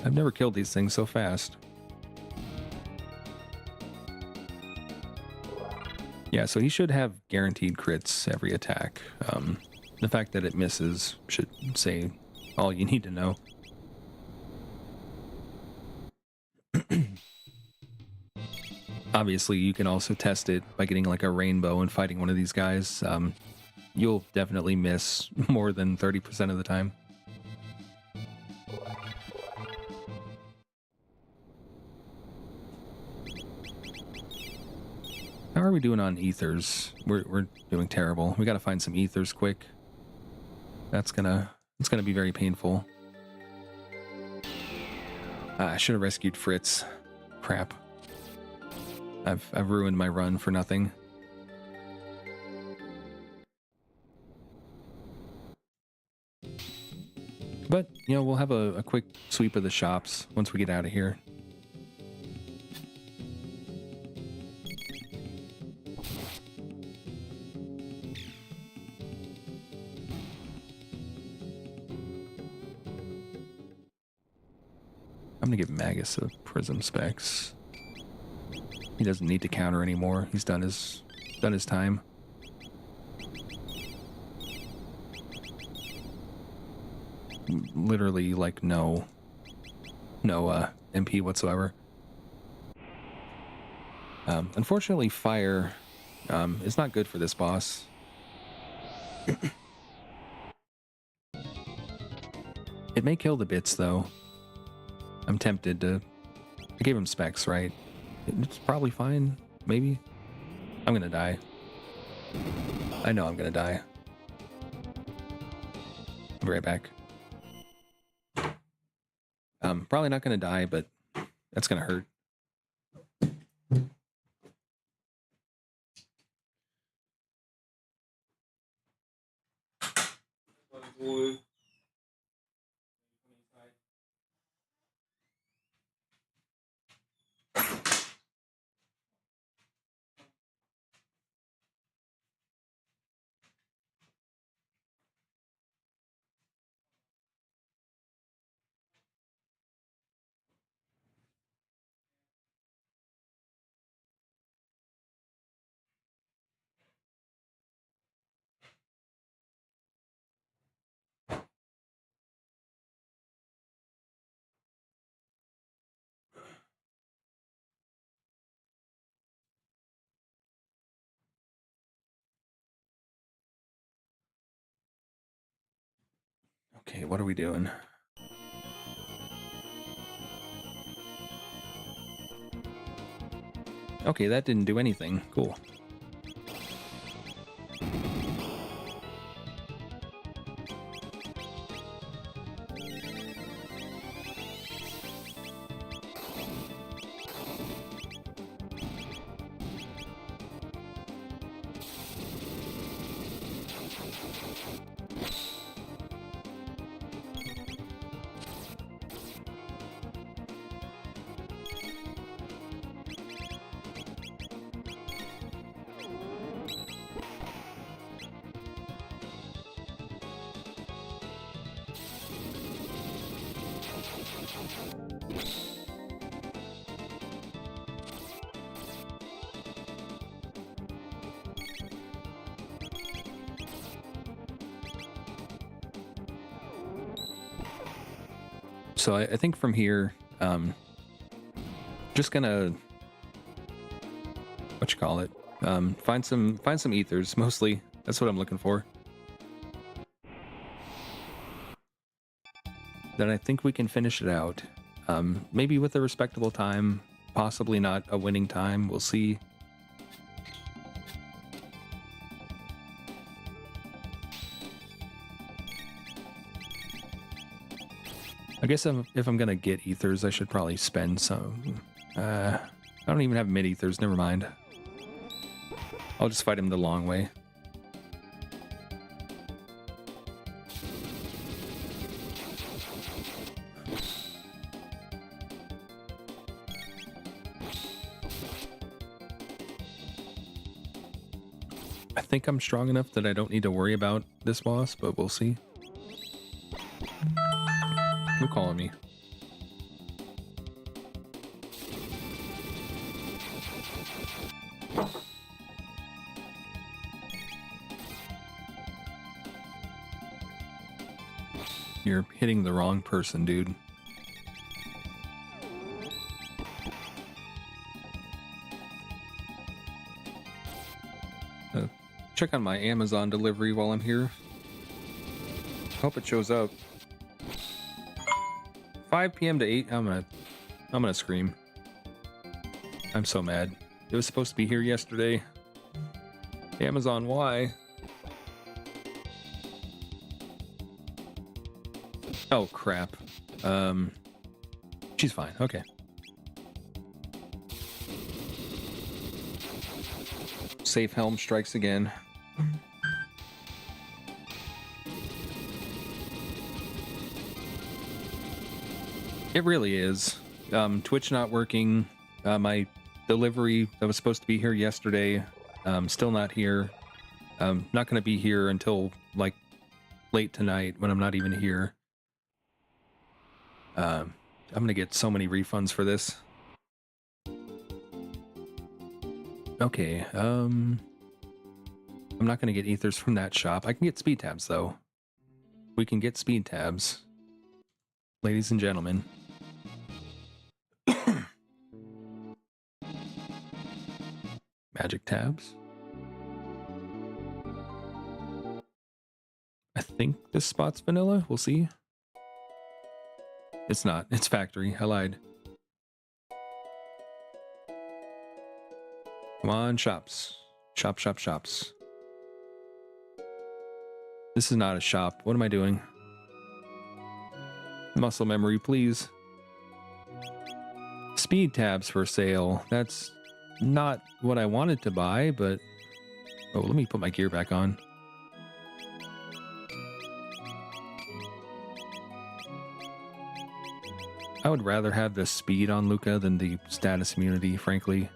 I've never killed these things so fast. Yeah, so he should have guaranteed crits every attack. The fact that it misses should say all you need to know. Obviously, you can also test it by getting like a rainbow and fighting one of these guys. You'll definitely miss more than 30% of the time. How are we doing on ethers? We're doing terrible. We gotta find some ethers quick. It's gonna be very painful. I should have rescued Fritz. Crap. I've ruined my run for nothing. But, you know, we'll have a quick sweep of the shops once we get out of here. I'm gonna give Magus a prism specs. He doesn't need to counter anymore. He's done his time. Literally, like, no MP whatsoever. Unfortunately, fire is not good for this boss. It may kill the bits, though. I'm tempted to... I gave him specs, right? It's probably fine. Maybe. I'm gonna die. I know I'm gonna die. I'll be right back. Probably not gonna die, but that's gonna hurt. Okay, what are we doing? Okay, that didn't do anything. Cool. So I think from here, just gonna, what you call it? Find some ethers. Mostly, that's what I'm looking for. Then I think we can finish it out. Maybe with a respectable time, possibly not a winning time. We'll see. I guess if I'm gonna get ethers, I should probably spend some. I don't even have mid ethers. Never mind. I'll just fight him the long way. I think I'm strong enough that I don't need to worry about this boss, but we'll see. Who's calling me? You're hitting the wrong person, dude. Check on my Amazon delivery while I'm here. Hope it shows up. 5 p.m. to 8. I'm gonna scream. I'm so mad. It was supposed to be here yesterday. Amazon, why? Oh crap. She's fine. Okay. Safe helm strikes again. It really is. Twitch not working. My delivery that was supposed to be here yesterday, still not here. Not going to be here until like late tonight when I'm not even here. I'm going to get so many refunds for this. Okay, I'm not going to get ethers from that shop. I can get speed tabs though. We can get speed tabs. Ladies and gentlemen. Magic tabs. I think this spot's vanilla. We'll see. It's not. It's factory. I lied. Come on, shops. Shops. This is not a shop. What am I doing? Muscle memory, please. Speed tabs for sale. That's not what I wanted to buy, but... Oh, let me put my gear back on. I would rather have the speed on Luca than the status immunity, frankly.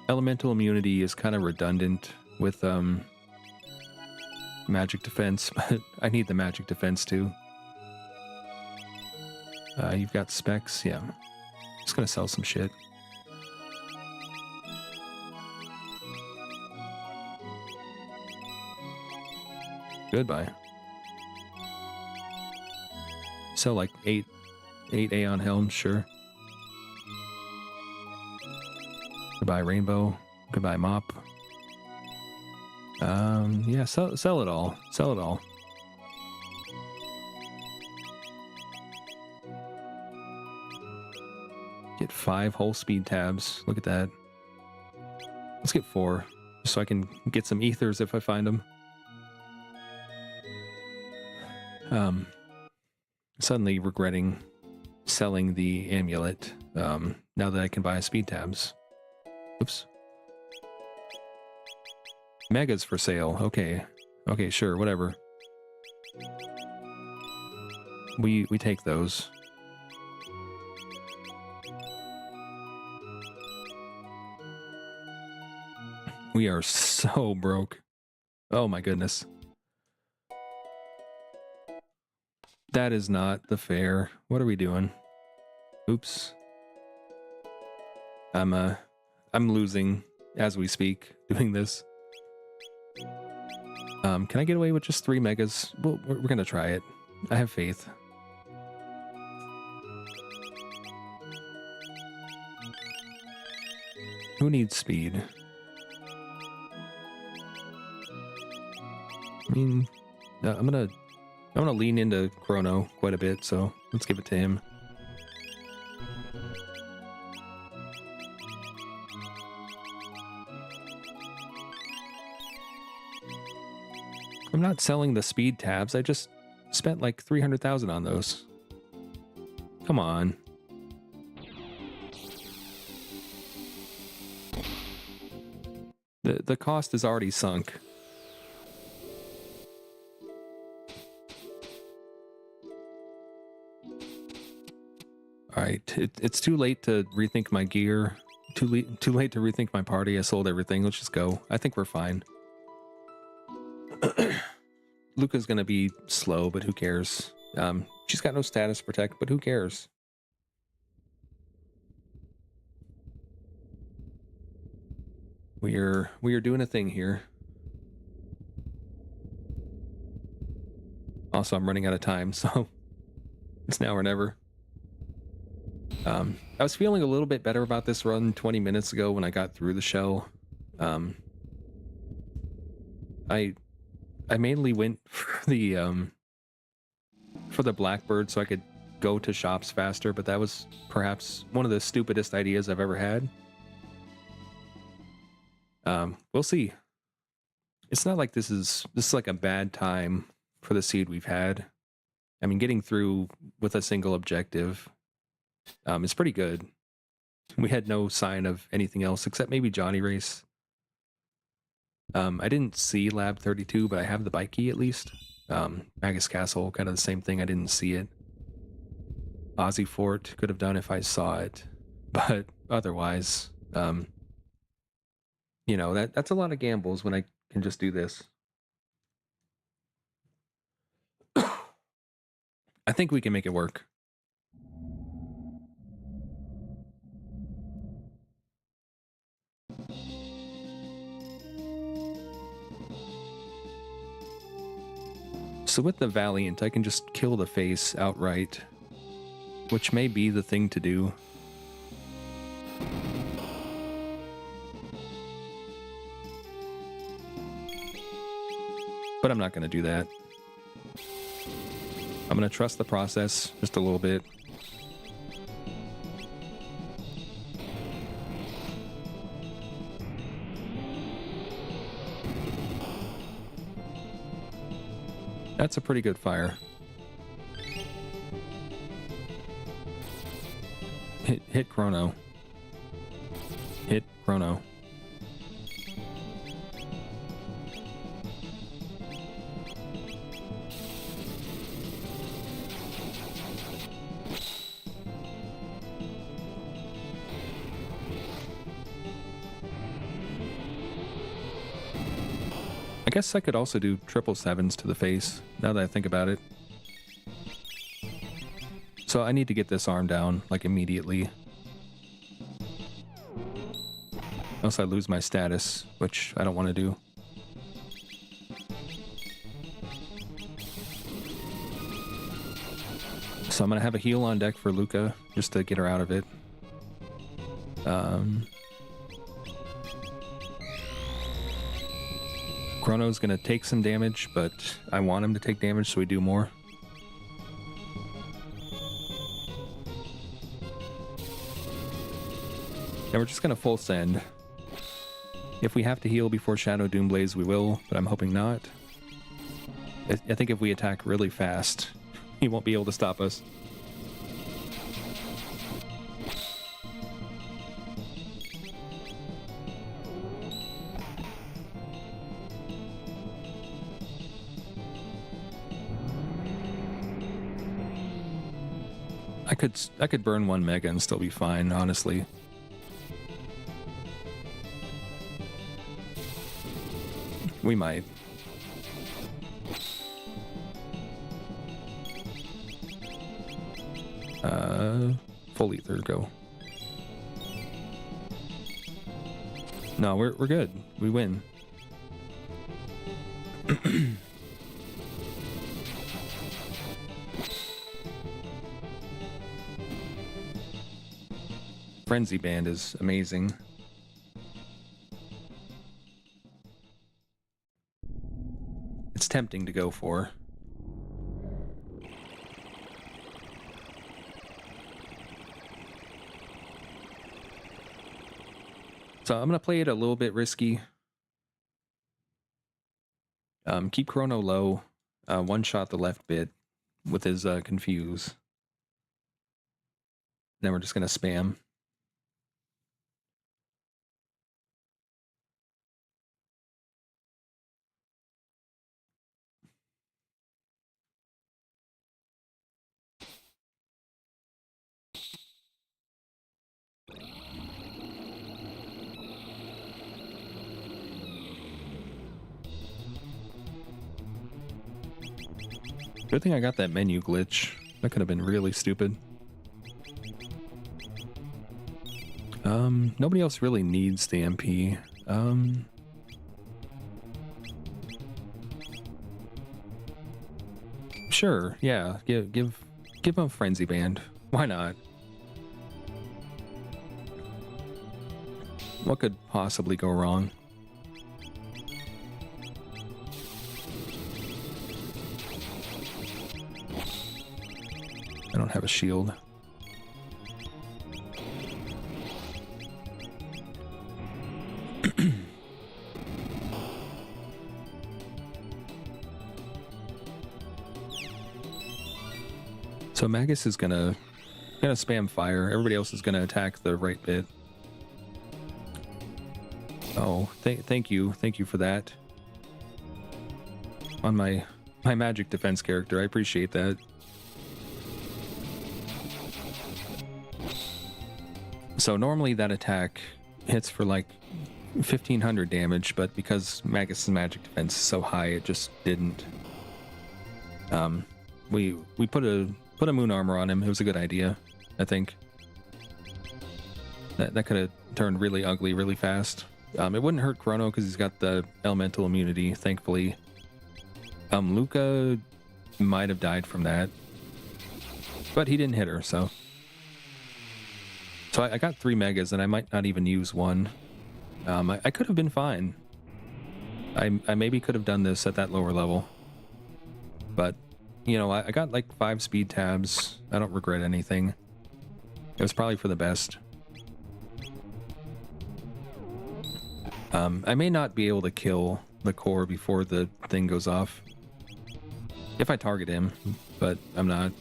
Elemental immunity is kind of redundant with magic defense, but I need the magic defense too. You've got specs, yeah. Just gonna sell some shit. Goodbye. Sell like 8 Aeon Helms, sure. Goodbye Rainbow. Goodbye Mop. Yeah, sell it all. Sell it all. Get 5 whole speed tabs. Look at that. Let's get 4, just so I can get some ethers if I find them. Suddenly regretting selling the amulet, now that I can buy speed tabs. Oops. Megas for sale. Okay. Okay, sure, whatever. We take those. We are so broke. Oh my goodness. That is not the fair. What are we doing? Oops. I'm losing as we speak doing this. Can I get away with just 3 megas? Well, we're gonna try it. I have faith. Who needs speed? I mean, I'm gonna lean into Chrono quite a bit, so let's give it to him. I'm not selling the speed tabs. I just spent like 300,000 on those. Come on. The cost is already sunk. All right, it's too late to rethink my gear. Too late to rethink my party. I sold everything. Let's just go. I think we're fine. Luca's gonna be slow, but who cares? She's got no status protect, but who cares? We are doing a thing here. Also, I'm running out of time, so it's now or never. I was feeling a little bit better about this run 20 minutes ago when I got through the shell. I mainly went for the Blackbird so I could go to shops faster, but that was perhaps one of the stupidest ideas I've ever had. We'll see. It's not like this is like a bad time for the seed we've had. I mean, getting through with a single objective is pretty good. We had no sign of anything else except maybe Johnny Race. I didn't see Lab 32, but I have the bike key at least. Magus Castle, kind of the same thing. I didn't see it. Aussie Fort could have done if I saw it, but otherwise, you know, that's a lot of gambles when I can just do this. I think we can make it work. So with the Valiant, I can just kill the face outright, which may be the thing to do. But I'm not going to do that. I'm going to trust the process just a little bit. That's a pretty good fire. Hit Chrono. Hit Chrono. I guess I could also do 777s to the face, now that I think about it. So I need to get this arm down, like, immediately. Else I lose my status, which I don't want to do. So I'm going to have a heal on deck for Luca, just to get her out of it. Chrono's going to take some damage, but I want him to take damage so we do more. And we're just going to full send. If we have to heal before Shadow Doomblaze, we will, but I'm hoping not. I think if we attack really fast, he won't be able to stop us. I could burn 1 mega and still be fine, honestly. We might. Full ether, go. No, we're good. We win. Frenzy Band is amazing. It's tempting to go for. So I'm going to play it a little bit risky. Keep Chrono low. One shot the left bit with his Confuse. Then we're just going to spam. Good thing I got that menu glitch. That could have been really stupid. Nobody else really needs the MP. Sure, yeah. Give him a Frenzy Band. Why not? What could possibly go wrong? I don't have a shield. So Magus is gonna spam fire. Everybody else is gonna attack the right bit. Oh, thank you for that. On my magic defense character, I appreciate that. So normally that attack hits for like 1500 damage, but because Magus's magic defense is so high, it just didn't. We put a moon armor on him. It was a good idea, I think. That could have turned really ugly really fast. It wouldn't hurt Chrono because he's got the elemental immunity, thankfully. Luca might have died from that, but he didn't hit her, so. So I got 3 megas, and I might not even use one. I could have been fine. I maybe could have done this at that lower level. But, you know, I got like 5 speed tabs. I don't regret anything. It was probably for the best. I may not be able to kill the core before the thing goes off. If I target him, but I'm not.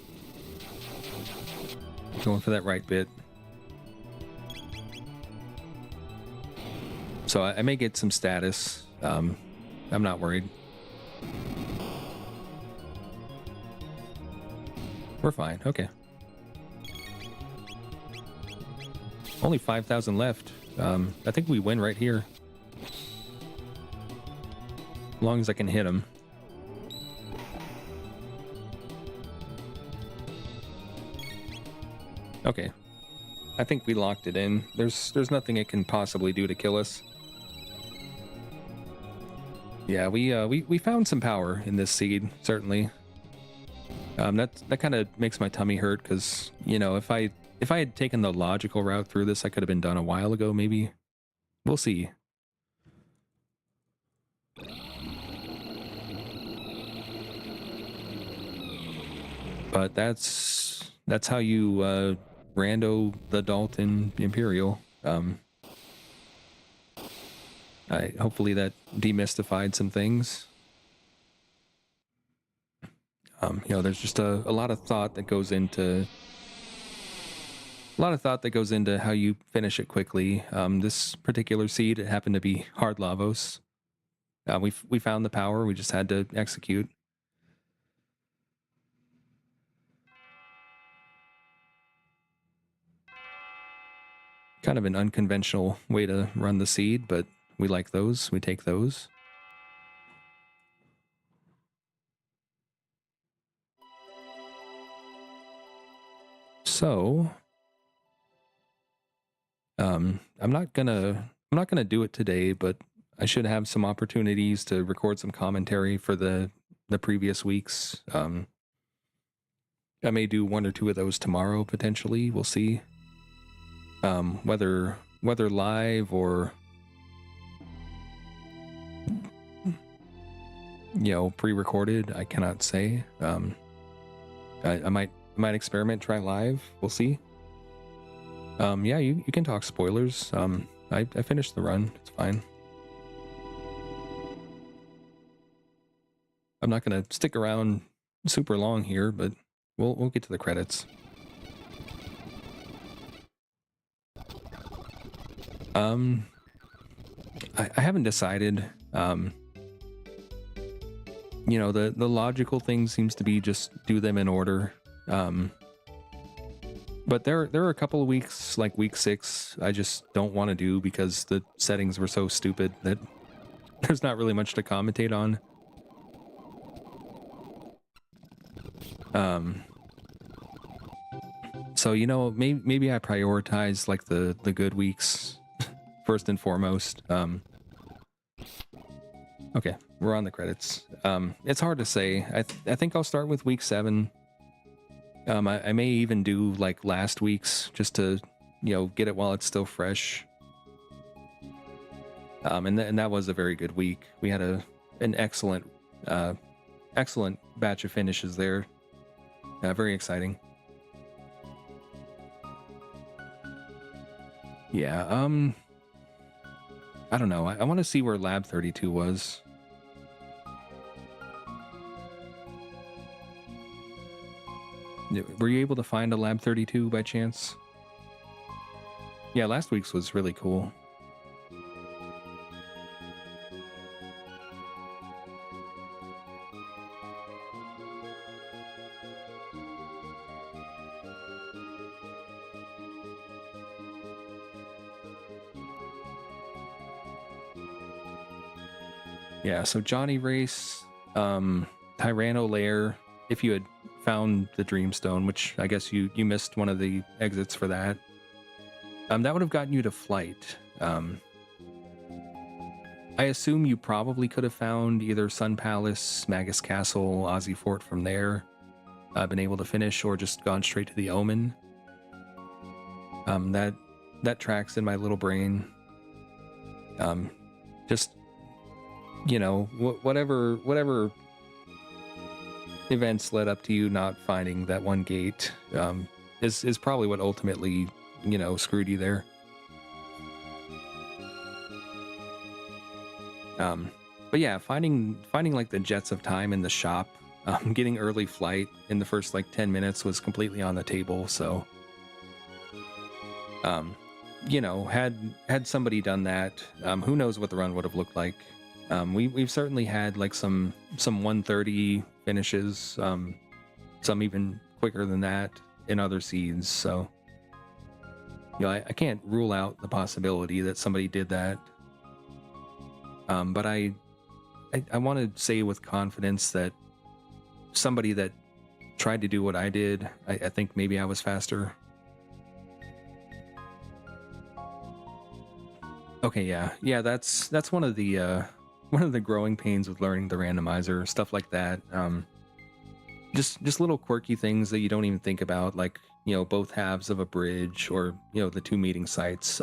Going for that right bit. So I may get some status. I'm not worried. We're fine. Okay. Only 5,000 left. I think we win right here. As long as I can hit him. Okay. I think we locked it in. There's nothing it can possibly do to kill us. Yeah, we found some power in this seed, certainly. That kind of makes my tummy hurt because, you know, if I had taken the logical route through this, I could have been done a while ago, maybe. We'll see. But that's how you rando the Dalton Imperial. Hopefully that demystified some things. You know, there's just a lot of thought that goes into how you finish it quickly. This particular seed, it happened to be hard Lavos. We found the power. We just had to execute. Kind of an unconventional way to run the seed, but we like those. We take those. So, I'm not gonna do it today, but I should have some opportunities to record some commentary for the previous weeks. I may do 1 or 2 of those tomorrow, potentially. We'll see. Whether live or pre-recorded, I cannot say. I might experiment, try live. We'll see. Yeah, you can talk spoilers. I finished the run. It's fine. I'm not gonna stick around super long here, but we'll get to the credits. I haven't decided. The logical thing seems to be just do them in order. But there are a couple of weeks, like week 6, I just don't want to do because the settings were so stupid that there's not really much to commentate on. So maybe I prioritize like the good weeks first and foremost. Okay, we're on the credits. It's hard to say. I think I'll start with week 7. I may even do like last week's just to get it while it's still fresh. And that was a very good week. We had an excellent batch of finishes there. Very exciting. Yeah, I don't know. I want to see where Lab 32 was. Were you able to find a Lab 32 by chance? Yeah, last week's was really cool. Yeah, so Johnny Race, Tyranno Lair, if you had found the Dreamstone, which I guess you missed one of the exits for that, that would have gotten you to Flight. I assume you probably could have found either Sun Palace, Magus Castle, Ozzy Fort from there, been able to finish, or just gone straight to the Omen. That tracks in my little brain. Just whatever events led up to you not finding that one gate is probably what ultimately screwed you there. But yeah, finding like the Jets of Time in the shop, getting early Flight in the first like 10 minutes was completely on the table. So had somebody done that, who knows what the run would have looked like. We've certainly had like some 130 finishes, some even quicker than that in other seeds. So I can't rule out the possibility that somebody did that. But I want to say with confidence that somebody that tried to do what I did, I think maybe I was faster. Okay, yeah, that's one of the growing pains with learning the randomizer, stuff like that. Just little quirky things that you don't even think about, like both halves of a bridge, or the two meeting sites.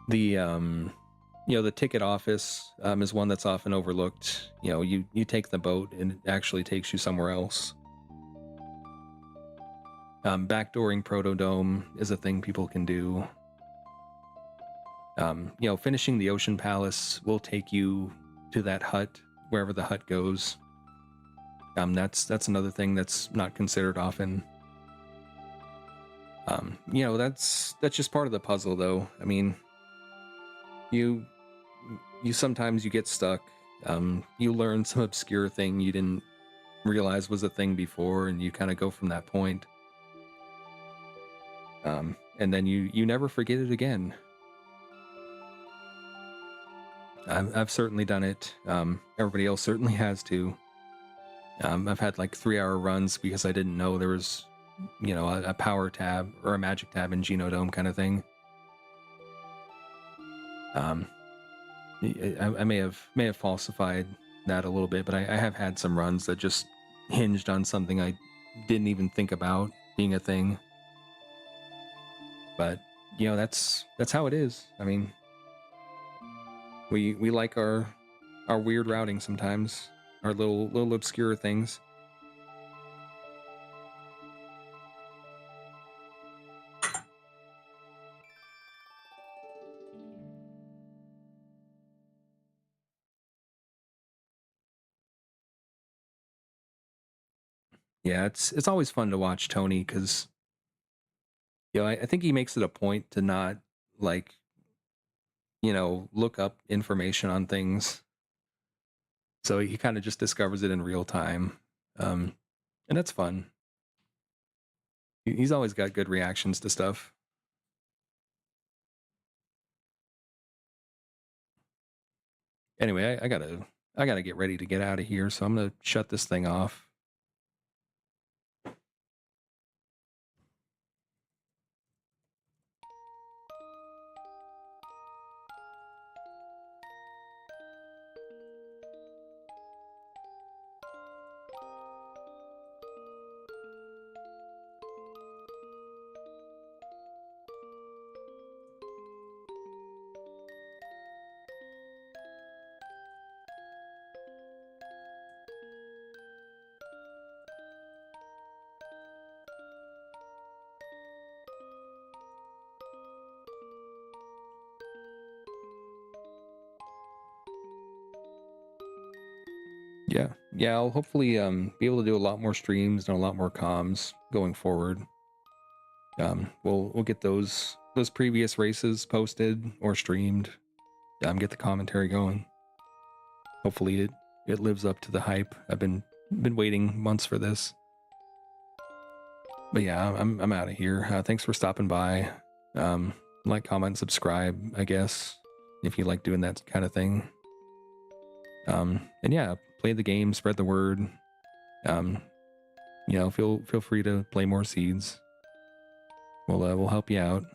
The ticket office is one that's often overlooked. You take the boat and it actually takes you somewhere else. Backdooring Protodome is a thing people can do. Finishing the Ocean Palace will take you to that hut, wherever the hut goes. That's another thing that's not considered often. That's just part of the puzzle, though. I mean, you sometimes you get stuck. You learn some obscure thing you didn't realize was a thing before, and you kind of go from that point. And then you never forget it again. I've certainly done it. Everybody else certainly has too. I've had like 3-hour runs because I didn't know there was, a power tab or a magic tab in Genodome kind of thing. I may have falsified that a little bit, but I have had some runs that just hinged on something I didn't even think about being a thing. But that's how it is. I mean, we like our weird routing sometimes, our little obscure things. Yeah, it's always fun to watch Tony because I think he makes it a point to not like look up information on things, so he kind of just discovers it in real time, and that's fun. He's always got good reactions to stuff. Anyway, I gotta get ready to get out of here, so I'm gonna shut this thing off. Yeah, I'll hopefully be able to do a lot more streams and a lot more comms going forward. We'll get those previous races posted or streamed. Get the commentary going. Hopefully it lives up to the hype. I've been waiting months for this. But yeah, I'm out of here. Thanks for stopping by. Like, comment, subscribe, I guess, if you like doing that kind of thing. And yeah, play the game, spread the word. Feel free to play more seeds. We'll help you out.